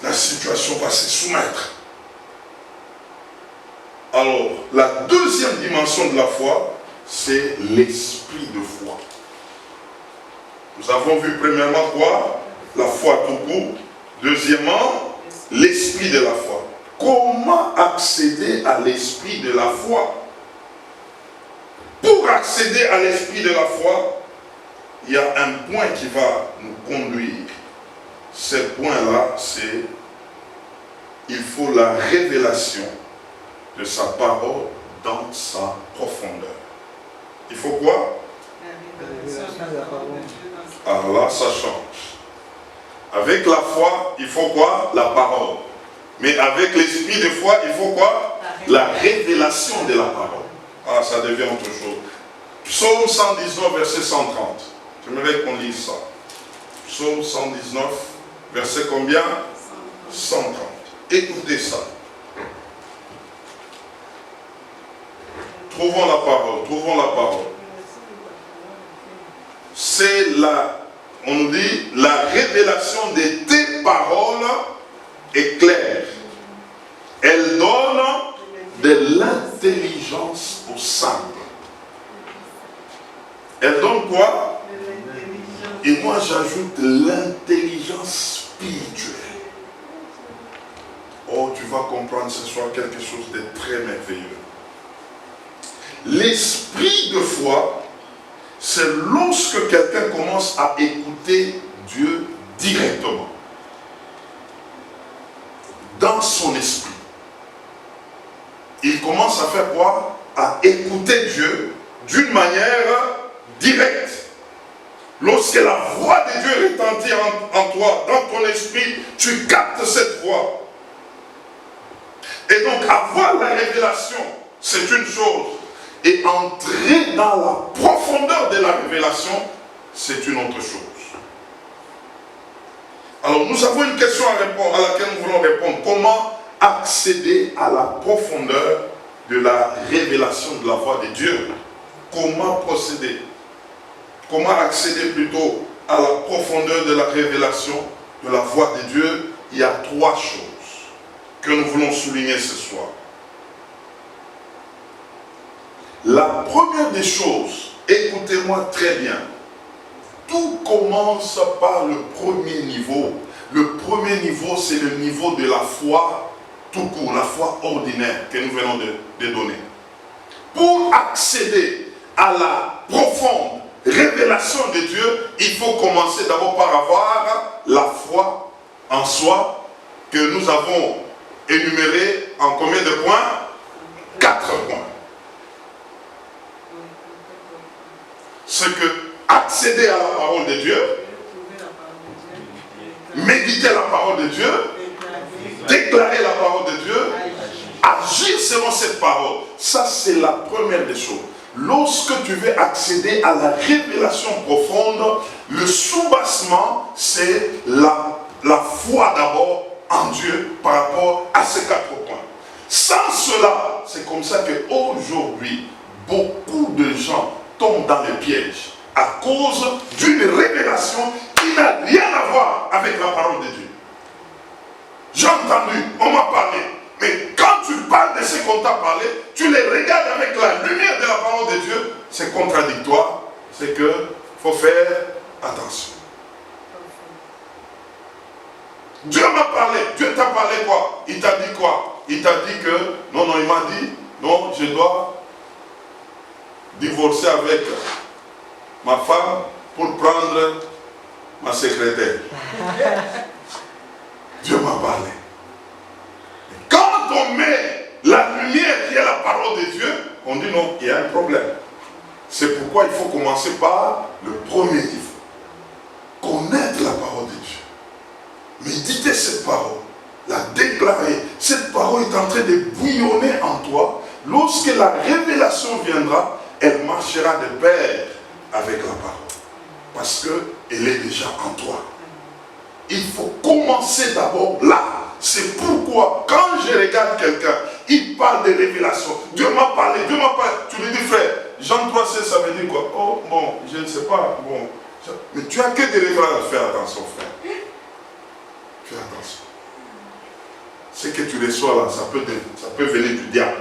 La situation va se soumettre. Alors, la deuxième dimension de la foi, c'est l'esprit de foi. Nous avons vu premièrement quoi? La foi tout court. Deuxièmement, l'esprit de la foi. Comment accéder à l'esprit de la foi? Pour accéder à l'esprit de la foi, il y a un point qui va nous conduire. Ce point-là, c'est il faut la révélation de sa parole dans sa profondeur. Il faut quoi? Alors là, ça change. Avec la foi, il faut quoi? La parole. Mais avec l'esprit de foi, il faut quoi? La révélation de la parole. Ah, ça devient autre chose. Psaume 119, verset 130. J'aimerais qu'on lise ça. Psaume 119, verset combien? 130. Écoutez ça. Trouvons la parole, trouvons la parole. C'est on nous dit, la révélation de tes paroles est claire. Elle donne de l'intelligence aux simples. Elle donne quoi? Et moi j'ajoute l'intelligence spirituelle. Oh, tu vas comprendre ce soir quelque chose de très merveilleux. L'esprit de foi, c'est lorsque quelqu'un commence à écouter Dieu directement. Dans son esprit. Il commence à faire quoi? À écouter Dieu d'une manière directe. Lorsque la voix de Dieu retentit en toi, dans ton esprit, tu captes cette voix. Et donc avoir la révélation, c'est une chose. Et entrer dans la profondeur de la révélation, c'est une autre chose. Alors nous avons une question à répondre, à laquelle nous voulons répondre. Comment accéder à la profondeur de la révélation de la voix de Dieu? Comment procéder? Comment accéder plutôt à la profondeur de la révélation de la voix de Dieu? Il y a 3 choses que nous voulons souligner ce soir. La première des choses, écoutez-moi très bien, tout commence par le premier niveau. Le premier niveau, c'est le niveau de la foi tout court, la foi ordinaire que nous venons de donner. Pour accéder à la profonde révélation de Dieu, il faut commencer d'abord par avoir la foi en soi que nous avons énumérée en combien de points? 4 points. C'est que accéder à la parole de Dieu, méditer la parole de Dieu, déclarer la parole de Dieu, agir selon cette parole. Ça, c'est la première des choses. Lorsque tu veux accéder à la révélation profonde, le soubassement, c'est la foi d'abord en Dieu par rapport à ces 4 points. Sans cela, c'est comme ça qu'aujourd'hui, beaucoup de gens tombent dans les pièges à cause d'une révélation qui n'a rien à voir avec la parole de Dieu. J'ai entendu, on m'a parlé, mais quand tu parles de ce qu'on t'a parlé, tu les regardes avec la lumière de la parole de Dieu, c'est contradictoire, c'est que faut faire attention. Dieu m'a parlé, Dieu t'a parlé quoi? Il t'a dit quoi? Il t'a dit que, non, il m'a dit, non, je dois divorcer avec ma femme pour prendre ma secrétaire. Dieu m'a parlé. Quand on met la lumière qui est la parole de Dieu, on dit non, il y a un problème. C'est pourquoi il faut commencer par le premier niveau. Connaître la parole de Dieu. Méditer cette parole. La déclarer. Cette parole est en train de bouillonner en toi. Lorsque la révélation viendra, elle marchera de pair avec la parole. Parce qu'elle est déjà en toi. Il faut commencer d'abord là. C'est pourquoi, quand je regarde quelqu'un, il parle de révélation. Dieu m'a parlé, Dieu m'a parlé. Tu lui dis, frère, Jean 3,16, ça veut dire quoi? Oh, bon, je ne sais pas. Bon, mais tu as que des révélations. Fais attention, frère. Fais attention. Ce que tu reçois là, ça peut venir du diable.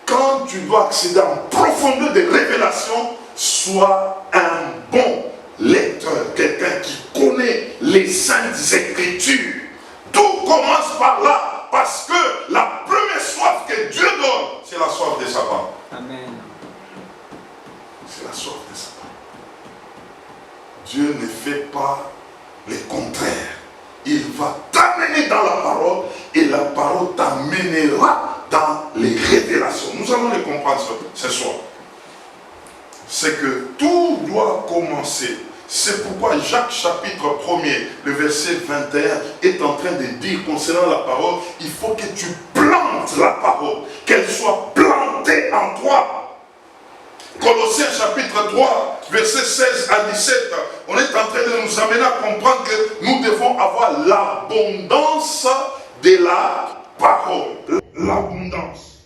Quand tu dois accéder en profondeur de révélation, sois un bon lecteur, quelqu'un qui connaît les saintes écritures. Tout commence par là, parce que la première soif que Dieu donne, c'est la soif de sa parole. Amen. C'est la soif de sa parole. Dieu ne fait pas le contraire. Il va t'amener dans la parole et la parole t'amènera dans les révélations. Nous allons les comprendre ce soir. C'est que tout doit commencer. C'est pourquoi Jacques chapitre 1er, le verset 21, est en train de dire concernant la parole, il faut que tu plantes la parole, qu'elle soit plantée en toi. Colossiens chapitre 3, verset 16 à 17, on est en train de nous amener à comprendre que nous devons avoir l'abondance de la parole. L'abondance.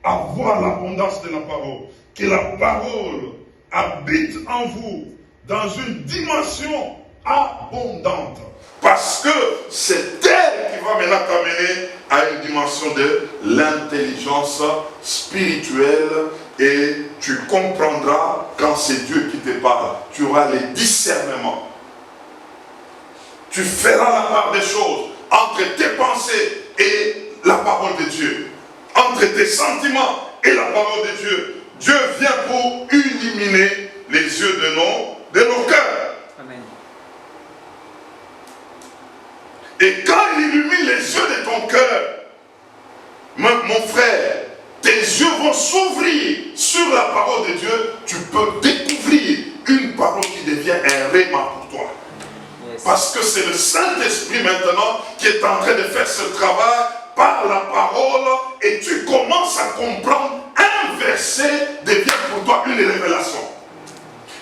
Avoir l'abondance de la parole. Que la parole habite en vous dans une dimension abondante. Parce que c'est elle qui va maintenant t'amener à une dimension de l'intelligence spirituelle et tu comprendras quand c'est Dieu qui te parle. Tu auras les discernements. Tu feras la part des choses entre tes pensées et la parole de Dieu. Entre tes sentiments et la parole de Dieu. Dieu vient pour illuminer les yeux de nos cœurs. Amen. Et quand il illumine les yeux de ton cœur, mon frère, tes yeux vont s'ouvrir sur la parole de Dieu. Tu peux découvrir une parole qui devient un réma pour toi. Yes. Parce que c'est le Saint-Esprit maintenant qui est en train de faire ce travail par la parole et tu commences à comprendre un verset devient pour toi une révélation.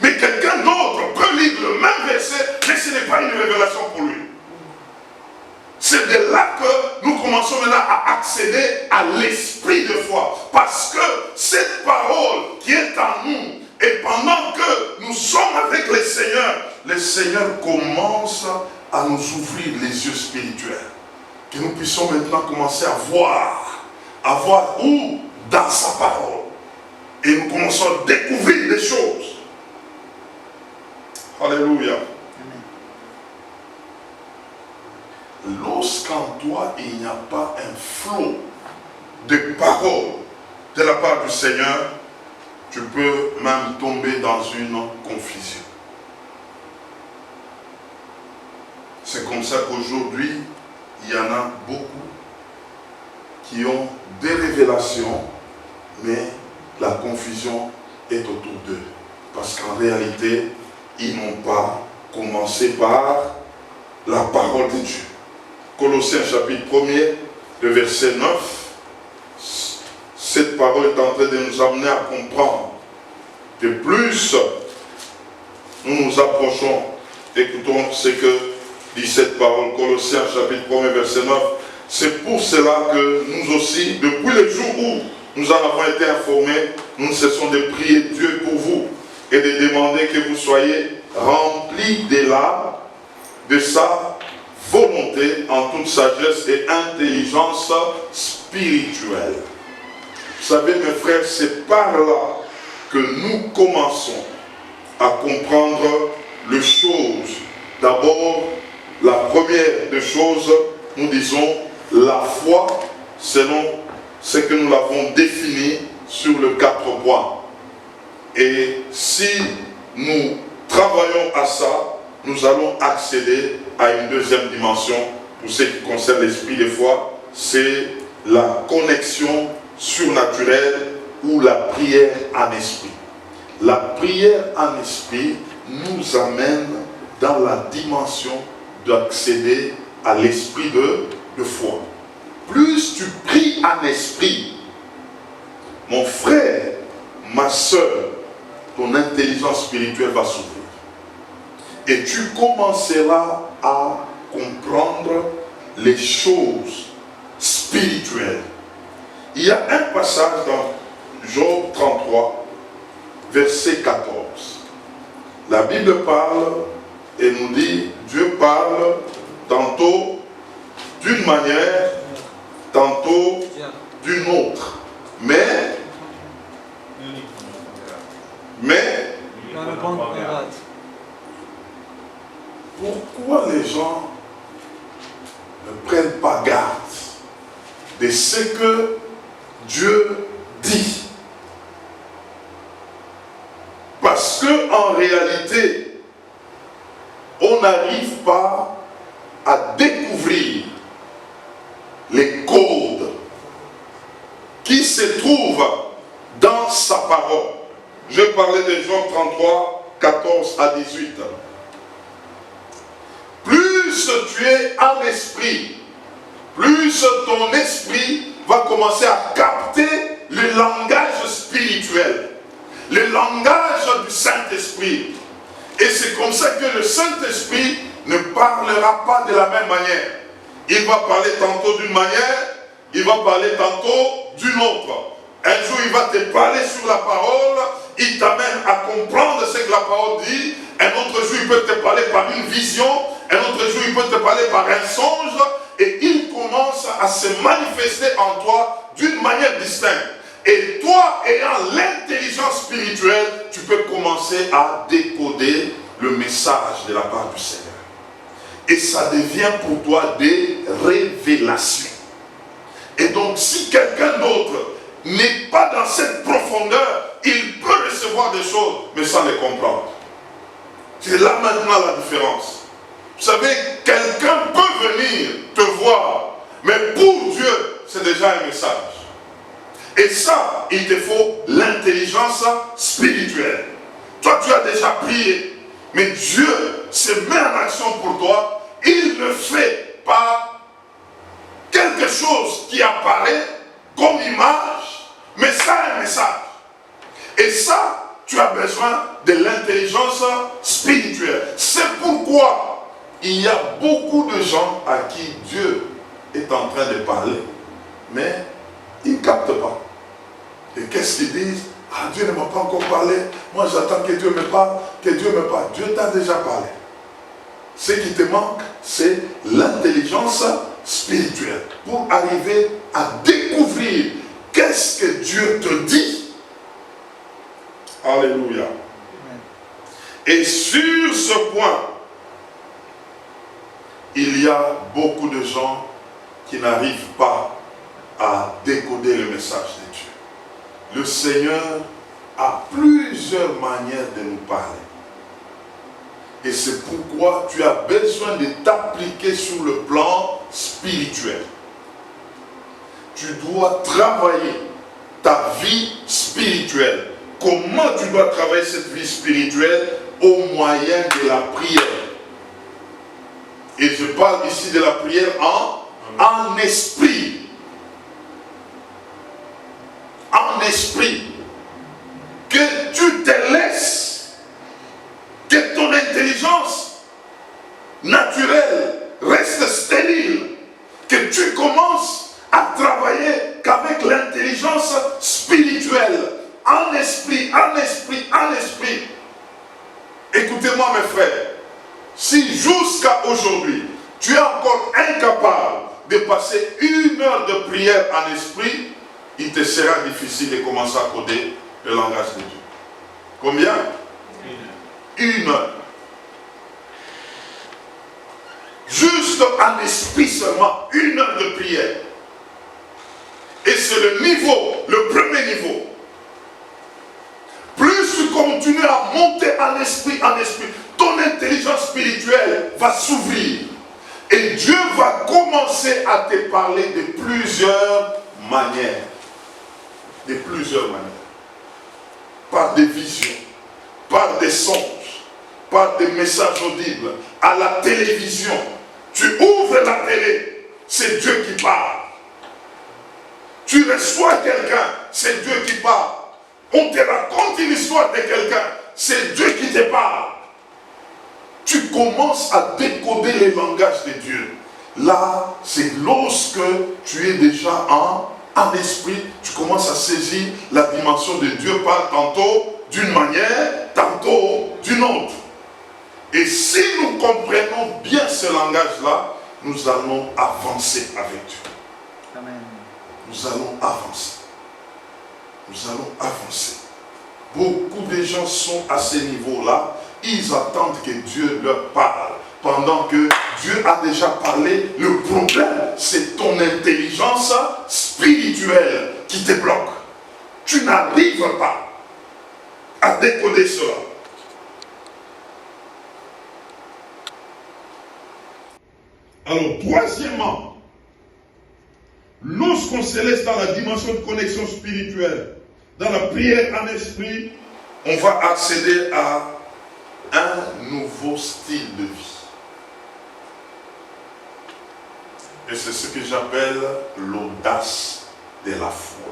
Mais quelqu'un d'autre peut lire le même verset, mais ce n'est pas une révélation pour lui. C'est de là que nous commençons maintenant à accéder à l'esprit de foi. Parce que cette parole qui est en nous, et pendant que nous sommes avec le Seigneur commence à nous ouvrir les yeux spirituels. Que nous puissions maintenant commencer à voir où dans sa parole. Et nous commençons à découvrir des choses. Alléluia. Lorsqu'en toi il n'y a pas un flot de paroles de la part du Seigneur, tu peux même tomber dans une confusion. C'est comme ça qu'aujourd'hui, il y en a beaucoup qui ont des révélations, mais la confusion est autour d'eux. Parce qu'en réalité, ils n'ont pas commencé par la parole de Dieu. Colossiens chapitre 1er, le verset 9, cette parole est en train de nous amener à comprendre que plus nous nous approchons, écoutons ce que dit cette parole, Colossiens chapitre 1 verset 9, c'est pour cela que nous aussi, depuis le jour où nous en avons été informés, nous ne cessons de prier Dieu pour vous et de demander que vous soyez remplis de sa volonté en toute sagesse et intelligence spirituelle. Vous savez mes frères, c'est par là que nous commençons à comprendre les choses. D'abord, la première des choses, nous disons la foi selon ce que nous l'avons défini sur le 4 points. Et si nous travaillons à ça, nous allons accéder à une deuxième dimension pour ce qui concerne l'esprit de foi, c'est la connexion surnaturelle ou la prière en esprit. La prière en esprit nous amène dans la dimension d'accéder à l'esprit de foi. Plus tu pries en esprit, mon frère, ma soeur, ton intelligence spirituelle va s'ouvrir. Et tu commenceras à comprendre les choses spirituelles. Il y a un passage dans Job 33, verset 14. La Bible parle et nous dit, Dieu parle tantôt d'une manière, tantôt d'une autre. Mais pourquoi les gens ne prennent pas garde de ce que Dieu dit? Parce qu'en réalité, on n'arrive pas à découvrir les codes qui se trouvent dans sa parole. Je parlais de Jean 33, 14 à 18. Plus tu es en esprit, plus ton esprit va commencer à capter le langage spirituel, le langage du Saint-Esprit. Et c'est comme ça que le Saint-Esprit ne parlera pas de la même manière. Il va parler tantôt d'une manière, il va parler tantôt d'une autre. Un jour, il va te parler sur la parole, il t'amène à comprendre ce que la parole dit. Un autre jour, il peut te parler par une vision. Un autre jour, il peut te parler par un songe. Et il commence à se manifester en toi d'une manière distincte. Et toi, ayant l'intelligence spirituelle, tu peux commencer à décoder le message de la part du Seigneur. Et ça devient pour toi des révélations. Et donc, si quelqu'un d'autre n'est pas dans cette profondeur, il peut recevoir des choses, mais sans les comprendre. C'est là maintenant la différence. Vous savez, quelqu'un peut venir te voir, mais pour Dieu, c'est déjà un message. Et ça, il te faut l'intelligence spirituelle. Toi, tu as déjà prié, mais Dieu se met en action pour toi. Il ne fait pas quelque chose qui apparaît comme image, mais ça a un message. Et ça, tu as besoin de l'intelligence spirituelle. C'est pourquoi il y a beaucoup de gens à qui Dieu est en train de parler, mais ils ne captent pas. Et qu'est-ce qu'ils disent? Ah, Dieu ne m'a pas encore parlé. Moi, j'attends que Dieu me parle, que Dieu me parle. Dieu t'a déjà parlé. Ce qui te manque, c'est l'intelligence spirituelle pour arriver à découvrir qu'est-ce que Dieu te dit. Alléluia. Et sur ce point, il y a beaucoup de gens qui n'arrivent pas à décoder le message de Dieu. Le Seigneur a plusieurs manières de nous parler. Et c'est pourquoi tu as besoin de t'appliquer sur le plan spirituel. Tu dois travailler ta vie spirituelle. Comment tu dois travailler cette vie spirituelle? Au moyen de la prière. Et je parle ici de la prière en esprit. esprit, que tu te laisses, que ton intelligence naturelle reste stérile, que tu commences à travailler qu'avec l'intelligence spirituelle, en esprit, en esprit, en esprit. Écoutez-moi mes frères, si jusqu'à aujourd'hui, tu es encore incapable de passer 1 heure de prière en esprit, il te sera difficile de commencer à coder le langage de Dieu. Combien? 1 heure. Juste en esprit seulement, 1 heure de prière. Et c'est le niveau, le premier niveau. Plus tu continues à monter en esprit, ton intelligence spirituelle va s'ouvrir. Et Dieu va commencer à te parler de plusieurs manières. De plusieurs manières. Par des visions, par des songes, par des messages audibles, à la télévision. Tu ouvres la télé, c'est Dieu qui parle. Tu reçois quelqu'un, c'est Dieu qui parle. On te raconte une histoire de quelqu'un, c'est Dieu qui te parle. Tu commences à décoder les langages de Dieu. Là, c'est lorsque tu es déjà en esprit, tu commences à saisir la dimension de Dieu par tantôt d'une manière, tantôt d'une autre. Et si nous comprenons bien ce langage-là, nous allons avancer avec Dieu. Amen. Nous allons avancer. Nous allons avancer. Beaucoup de gens sont à ce niveau-là. Ils attendent que Dieu leur parle. Pendant que Dieu a déjà parlé, le problème, c'est ton intelligence spirituelle qui te bloque. Tu n'arrives pas à décoder cela. Alors, troisièmement, lorsqu'on se laisse dans la dimension de connexion spirituelle, dans la prière en esprit, on va accéder à un nouveau style de vie. Et c'est ce que j'appelle l'audace de la foi.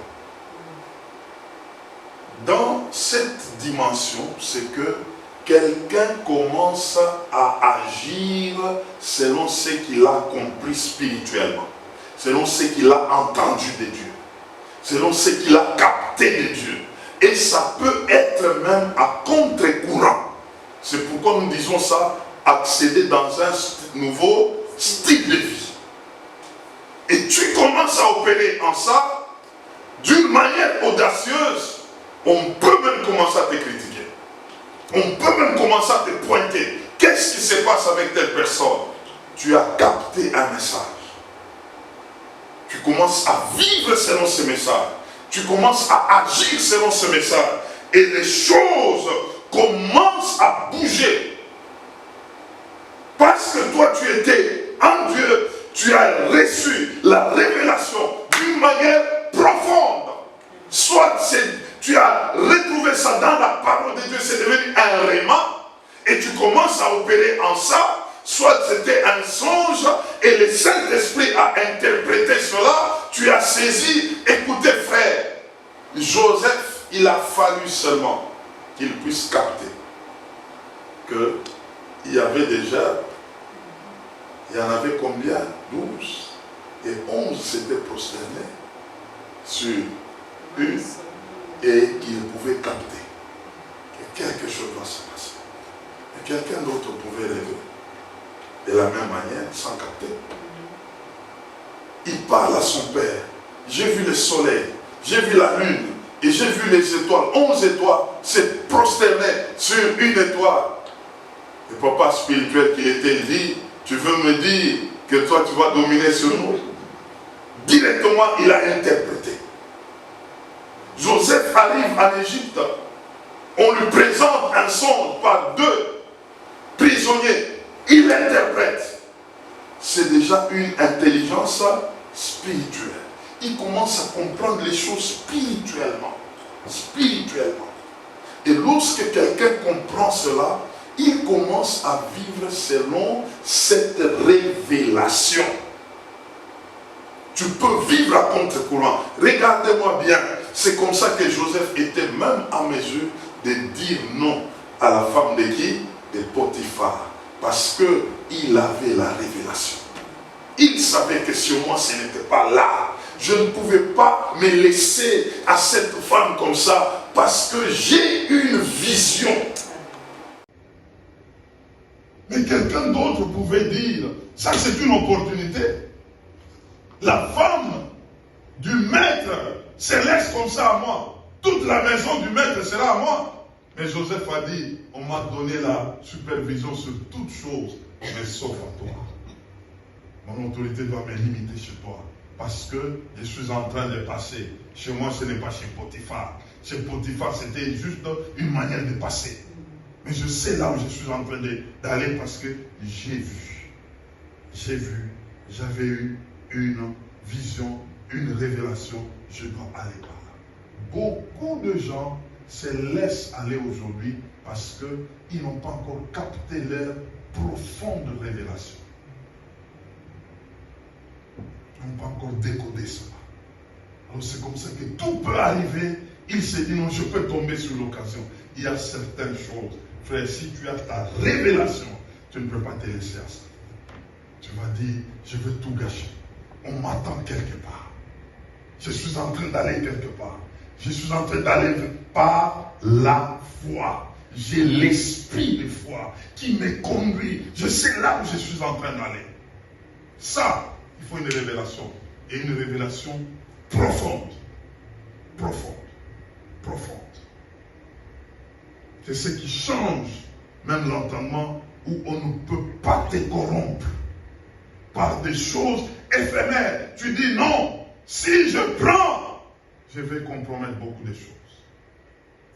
Dans cette dimension, c'est que quelqu'un commence à agir selon ce qu'il a compris spirituellement, selon ce qu'il a entendu de Dieu, selon ce qu'il a capté de Dieu. Et ça peut être même à contre-courant. C'est pourquoi nous disons ça, accéder dans un nouveau style de vie. Et tu commences à opérer en ça d'une manière audacieuse. On peut même commencer à te critiquer. On peut même commencer à te pointer. Qu'est-ce qui se passe avec telle personne? Tu as capté un message. Tu commences à vivre selon ce message. Tu commences à agir selon ce message. Et les choses commencent à bouger. Parce que toi, tu étais en Dieu. Tu as reçu la révélation d'une manière profonde. Soit tu as retrouvé ça dans la parole de Dieu, c'est devenu un réma, et tu commences à opérer en ça. Soit c'était un songe, et le Saint-Esprit a interprété cela, tu as saisi. Écoutez frère, Joseph, il a fallu seulement qu'il puisse capter qu'il y avait déjà, il y en avait combien? 12. Et 11 s'étaient prosternés sur une, et qu'il pouvait capter que quelque chose va se passer. Et quelqu'un d'autre pouvait rêver de la même manière, sans capter. Il parle à son père. J'ai vu le soleil, j'ai vu la lune, et j'ai vu les étoiles. 11 étoiles se prosterner sur une étoile. Le papa spirituel qui était dit, tu veux me dire que toi tu vas dominer sur nous? Directement, il a interprété. Joseph arrive en Égypte. On lui présente un songe par 2 prisonniers. Il interprète. C'est déjà une intelligence spirituelle. Il commence à comprendre les choses spirituellement. Spirituellement. Et lorsque quelqu'un comprend cela, il commence à vivre selon cette révélation. Tu peux vivre à contre-courant. Regardez-moi bien. C'est comme ça que Joseph était même en mesure de dire non à la femme de qui? De Potiphar. Parce qu'il avait la révélation. Il savait que sur moi, ce n'était pas là. Je ne pouvais pas me laisser à cette femme comme ça parce que j'ai une vision. Mais quelqu'un d'autre pouvait dire, ça c'est une opportunité. La femme du maître se laisse comme ça à moi. Toute la maison du maître sera à moi. Mais Joseph a dit, on m'a donné la supervision sur toutes choses, mais sauf à toi. Mon autorité doit me limiter chez toi. Parce que je suis en train de passer. Chez moi, ce n'est pas chez Potiphar. Chez Potiphar, c'était juste une manière de passer. Mais je sais là où je suis en train d'aller parce que j'ai vu. J'ai vu. J'avais eu une vision, une révélation. Je dois aller par là. Beaucoup de gens se laissent aller aujourd'hui parce qu'ils n'ont pas encore capté leur profonde révélation. Ils n'ont pas encore décodé cela. Alors c'est comme ça que tout peut arriver. Il se dit non, je peux tomber sur l'occasion. Il y a certaines choses. Frère, si tu as ta révélation, tu ne peux pas te laisser à ça. Tu vas dire, je veux tout gâcher. On m'attend quelque part. Je suis en train d'aller quelque part. Je suis en train d'aller par la foi. J'ai l'esprit de foi qui me conduit. Je sais là où je suis en train d'aller. Ça, il faut une révélation. Et une révélation profonde. Profonde. Profonde. C'est ce qui change même l'entendement où on ne peut pas te corrompre par des choses éphémères. Tu dis non, si je prends, je vais compromettre beaucoup de choses.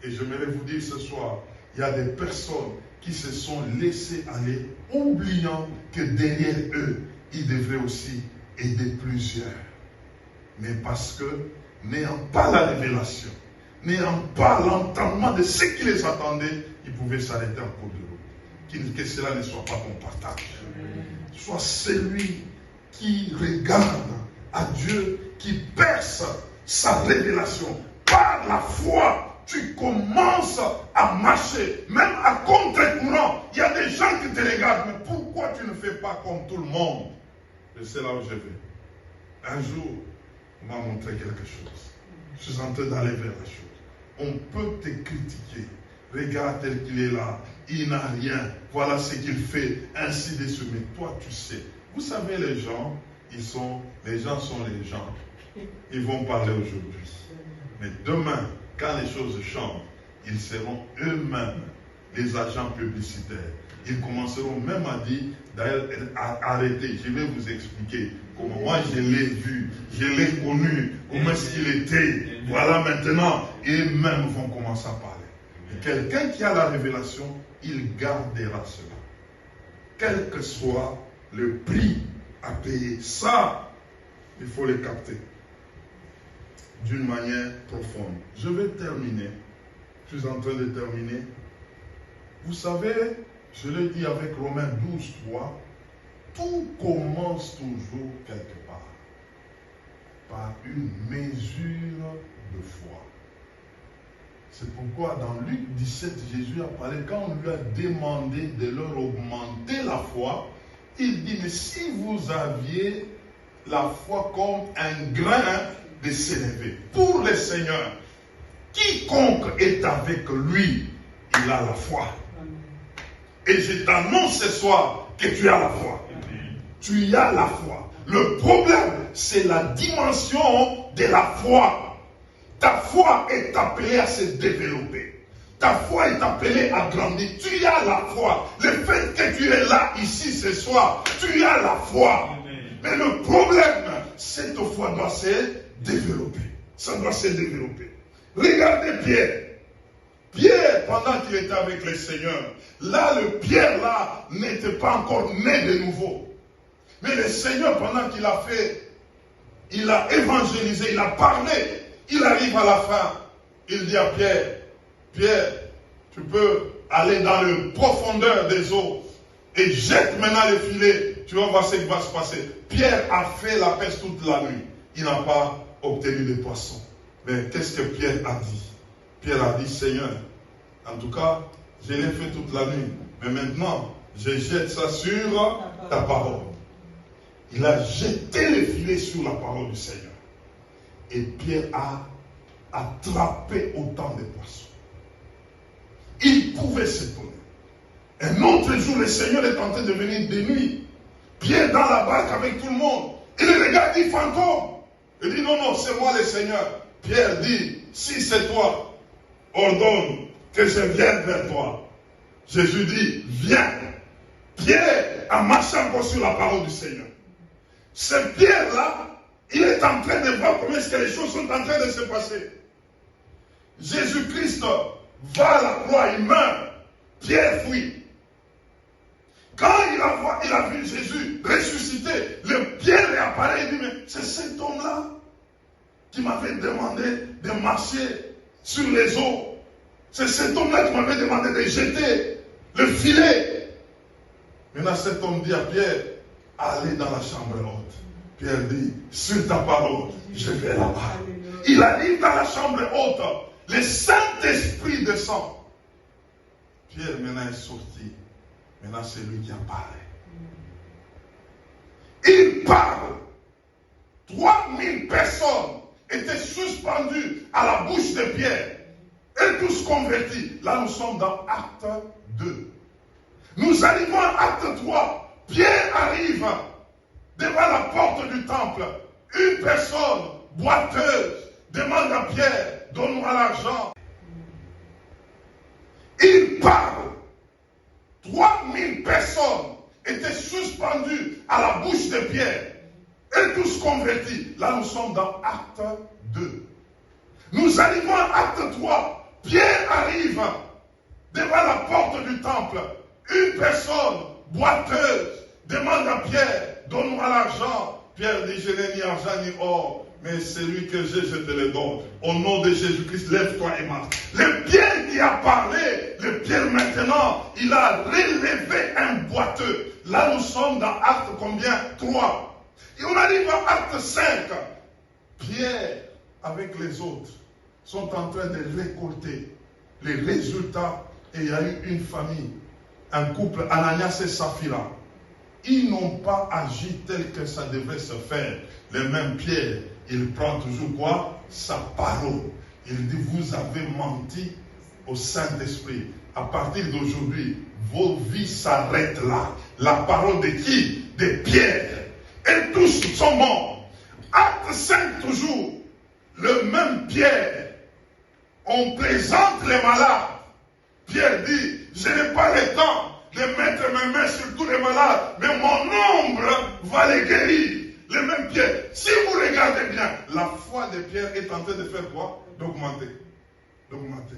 Et j'aimerais vous dire ce soir, il y a des personnes qui se sont laissées aller, oubliant que derrière eux, ils devraient aussi aider plusieurs. Mais parce que, n'ayant pas la révélation, n'ayant pas l'entendement de ce qui les attendait, ils pouvaient s'arrêter en cours de route. Que cela ne soit pas ton partage. Sois celui qui regarde à Dieu, qui perce sa révélation. Par la foi, tu commences à marcher, même à contre-courant. Il y a des gens qui te regardent, mais pourquoi tu ne fais pas comme tout le monde? Et c'est là où je vais. Un jour, on m'a montré quelque chose. Je suis en train d'aller vers la chose. On peut te critiquer. Regarde tel qu'il est là. Il n'a rien. Voilà ce qu'il fait. Ainsi de suite. Mais toi, tu sais. Vous savez, les gens sont les gens. Ils vont parler aujourd'hui. Mais demain, quand les choses changent, ils seront eux-mêmes les agents publicitaires. Ils commenceront même à dire, d'ailleurs, arrêtez, je vais vous expliquer comment moi je l'ai vu, je l'ai connu, comment est-ce qu'il était. Voilà maintenant, eux-mêmes vont commencer à parler. Et quelqu'un qui a la révélation, il gardera cela. Quel que soit le prix à payer, ça, il faut le capter d'une manière profonde. Je vais terminer. Je suis en train de terminer. Vous savez, je l'ai dit avec Romains 12, 3, tout commence toujours quelque part par une mesure de foi. C'est pourquoi dans Luc 17, Jésus a parlé, quand on lui a demandé de leur augmenter la foi, il dit, mais si vous aviez la foi comme un grain de sénévé, pour le Seigneur, quiconque est avec lui, il a la foi. Et je t'annonce ce soir que tu as la foi. Tu as la foi. Le problème, c'est la dimension de la foi. Ta foi est appelée à se développer. Ta foi est appelée à grandir. Tu as la foi. Le fait que tu es là, ici, ce soir, tu as la foi. Mais le problème, cette foi doit se développer. Ça doit se développer. Regardez Pierre. Pierre, pendant qu'il était avec le Seigneur, là, le Pierre, là, n'était pas encore né de nouveau. Mais le Seigneur, pendant qu'il a fait, il a évangélisé, il a parlé, il arrive à la fin, il dit à Pierre, Pierre, tu peux aller dans le profondeur des eaux et jette maintenant le filet, tu vas voir ce qui va se passer. Pierre a fait la pêche toute la nuit, il n'a pas obtenu de poissons. Mais qu'est-ce que Pierre a dit? Pierre a dit, Seigneur, en tout cas, je l'ai fait toute la nuit. Mais maintenant, je jette ça sur ta parole. Il a jeté le filet sur la parole du Seigneur. Et Pierre a attrapé autant de poissons. Il pouvait s'étonner. Un autre jour, le Seigneur est en train de venir de nuit. Pierre dans la barque avec tout le monde. Il regarde, dit fantôme. Il dit non, non, c'est moi le Seigneur. Pierre dit, si c'est toi, ordonne que je vienne vers toi. Jésus dit, viens. Pierre a marché encore sur la parole du Seigneur. Ce Pierre-là, il est en train de voir comment est-ce que les choses sont en train de se passer. Jésus-Christ va à la croix, il meurt. Pierre fuit. Quand il a vu Jésus ressuscité, le Pierre réapparaît et dit, mais c'est cet homme-là qui m'avait demandé de marcher sur les eaux. C'est cet homme-là qui m'avait demandé de jeter le filet. Maintenant, cet homme dit à Pierre, allez dans la chambre haute. Pierre dit, sur ta parole, je vais là-bas. Il arrive dans la chambre haute. Le Saint-Esprit descend. Pierre maintenant est sorti. Maintenant, c'est lui qui apparaît. Il parle. 3000 personnes étaient suspendues à la bouche de Pierre. Et tous convertis. Là, nous sommes dans Acte 2. Nous arrivons à Acte 3. Pierre arrive devant la porte du temple. Une personne boiteuse demande à Pierre, donne-moi l'argent. Il parle. 3000 personnes étaient suspendues à la bouche de Pierre. Et tous convertis. Là, nous sommes dans Acte 2. Nous arrivons à Acte 3. Pierre arrive devant la porte du temple. Une personne boiteuse demande à Pierre, donne-moi l'argent. Pierre dit, je n'ai ni argent ni or, mais celui que j'ai, je te le donne. Au nom de Jésus-Christ, lève-toi et marche. Le Pierre qui a parlé, le Pierre maintenant, il a relevé un boiteux. Là, nous sommes dans Acte combien? 3. Et on arrive à Acte 5. Pierre, avec les autres, sont en train de récolter les résultats. Et il y a eu une famille, un couple, Ananias et Saphira. Ils n'ont pas agi tel que ça devait se faire. Le même Pierre, il prend toujours quoi? Sa parole. Il dit, vous avez menti au Saint-Esprit. À partir d'aujourd'hui, vos vies s'arrêtent là. La parole de qui? De Pierre. Et tous sont morts. Acte 5 toujours. Le même Pierre. On présente les malades. Pierre dit, je n'ai pas le temps de mettre mes mains sur tous les malades, mais mon ombre va les guérir. Le même Pierre. Si vous regardez bien, la foi de Pierre est en train de faire quoi? D'augmenter. D'augmenter.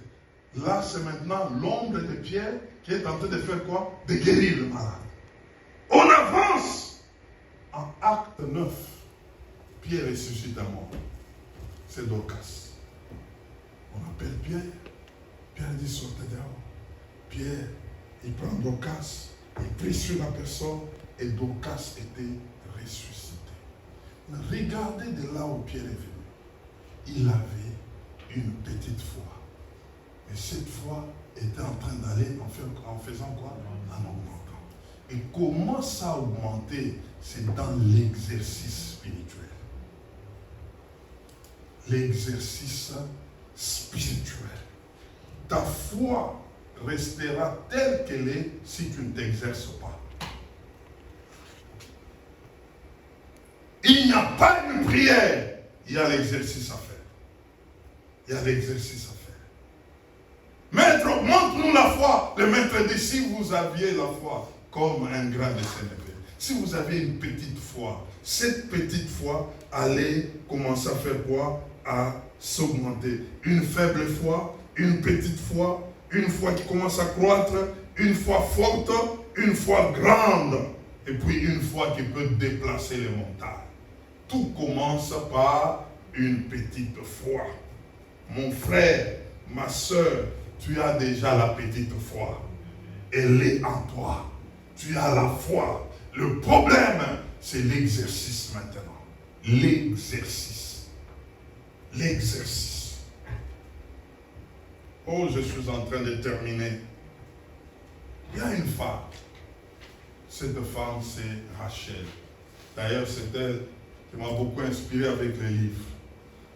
Là, c'est maintenant l'ombre de Pierre qui est en train de faire quoi? De guérir le malade. On avance. En Acte 9, Pierre ressuscite un mort. C'est Dorcas. On appelle Pierre. Pierre dit, sortez dehors. Pierre, il prend Dorcas, il prie sur la personne et Dorcas était ressuscité. Regardez de là où Pierre est venu. Il avait une petite foi. Et cette foi était en train d'aller en faisant quoi? En augmentant. Et comment ça a augmenté? C'est dans l'exercice spirituel. L'exercice spirituel. Ta foi restera telle qu'elle est si tu ne t'exerces pas. Il n'y a pas une prière, il y a l'exercice à faire. Il y a l'exercice à faire. Maître, montre-nous la foi. Le maître dit, si vous aviez la foi comme un grain de sénévé, si vous avez une petite foi, cette petite foi allait commencer à faire quoi? À s'augmenter. Une faible foi, une petite foi, une foi qui commence à croître, une foi forte, une foi grande, et puis une foi qui peut déplacer les montagnes. Tout commence par une petite foi. Mon frère, ma soeur, tu as déjà la petite foi. Elle est en toi. Tu as la foi. Le problème, c'est l'exercice maintenant. L'exercice. l'exercice. Oh, je suis en train de terminer. Il y a une femme. Cette femme, c'est Rachel. D'ailleurs, c'est elle qui m'a beaucoup inspiré avec les livres.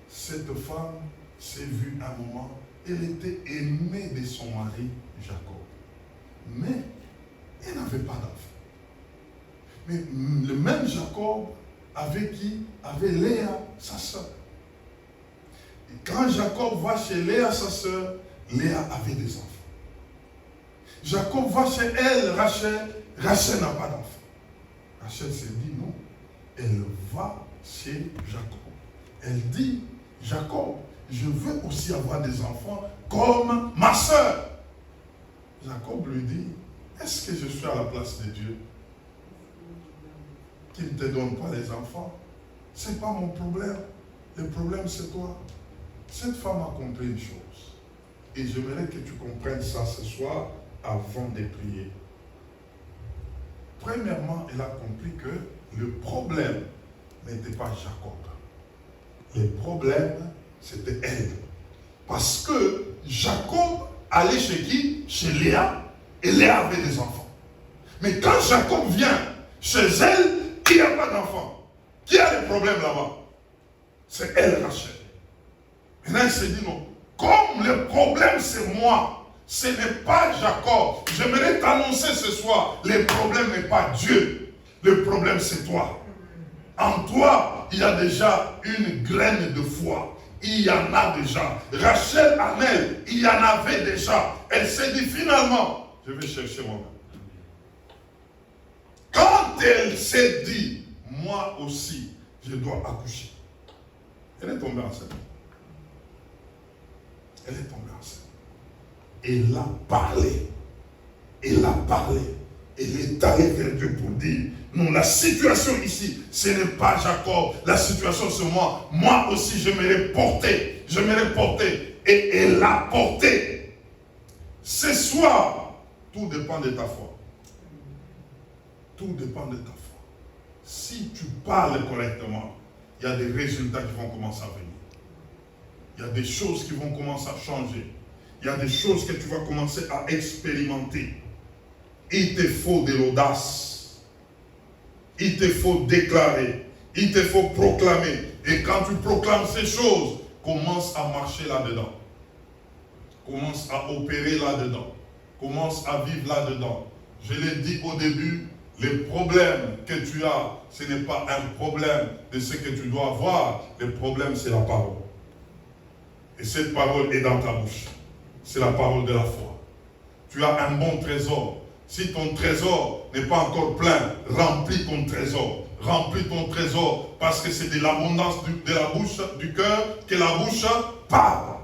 Cette femme s'est vue un moment, elle était aimée de son mari Jacob. Mais elle n'avait pas d'enfant. Mais le même Jacob avec qui avait Léa, sa sœur. Et quand Jacob va chez Léa, sa sœur, Léa avait des enfants. Jacob va chez elle, Rachel n'a pas d'enfant. Rachel s'est dit non. Elle va chez Jacob. Elle dit, Jacob, je veux aussi avoir des enfants comme ma sœur. Jacob lui dit, est-ce que je suis à la place de Dieu qui ne te donne pas les enfants? Ce n'est pas mon problème. Le problème, c'est toi. Cette femme a compris une chose. Et j'aimerais que tu comprennes ça ce soir avant de prier. Premièrement, elle a compris que le problème n'était pas Jacob. Le problème, c'était elle. Parce que Jacob allait chez qui? Chez Léa. Et Léa avait des enfants. Mais quand Jacob vient chez elle, il n'y a pas d'enfant. Qui a le problème là-bas? C'est elle, Rachel. Maintenant, elle s'est dit non. Comme le problème, c'est moi, ce n'est pas Jacob. J'aimerais t'annoncer ce soir, le problème n'est pas Dieu. Le problème, c'est toi. En toi, il y a déjà une graine de foi. Il y en a déjà. Rachel en elle, il y en avait déjà. Elle s'est dit finalement, je vais chercher moi-même. Quand elle s'est dit, moi aussi, je dois accoucher. Elle est tombée enceinte. Elle est tombée enceinte. Elle a parlé. Elle a parlé. Elle est allée vers Dieu pour dire, non, la situation ici, ce n'est pas Jacob. La situation, c'est moi. Moi aussi, j'aimerais porter. J'aimerais porter. Et elle l'a porté. Ce soir, tout dépend de ta foi. Tout dépend de ta foi. Si tu parles correctement, il y a des résultats qui vont commencer à venir. Il y a des choses qui vont commencer à changer. Il y a des choses que tu vas commencer à expérimenter. Il te faut de l'audace. Il te faut déclarer. Il te faut proclamer. Et quand tu proclames ces choses, commence à marcher là-dedans. Commence à opérer là-dedans. Commence à vivre là-dedans. Je l'ai dit au début, le problème que tu as, ce n'est pas un problème de ce que tu dois avoir. Le problème, c'est la parole. Et cette parole est dans ta bouche. C'est la parole de la foi. Tu as un bon trésor. Si ton trésor n'est pas encore plein, remplis ton trésor. Remplis ton trésor parce que c'est de l'abondance de la bouche, du cœur, que la bouche parle.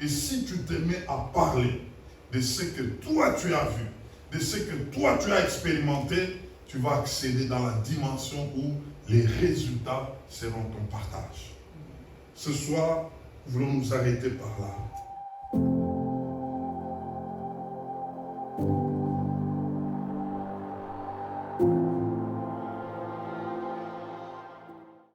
Et si tu te mets à parler de ce que toi tu as vu, de ce que toi tu as expérimenté, tu vas accéder dans la dimension où les résultats seront ton partage. Ce soir, voulons nous arrêter par là.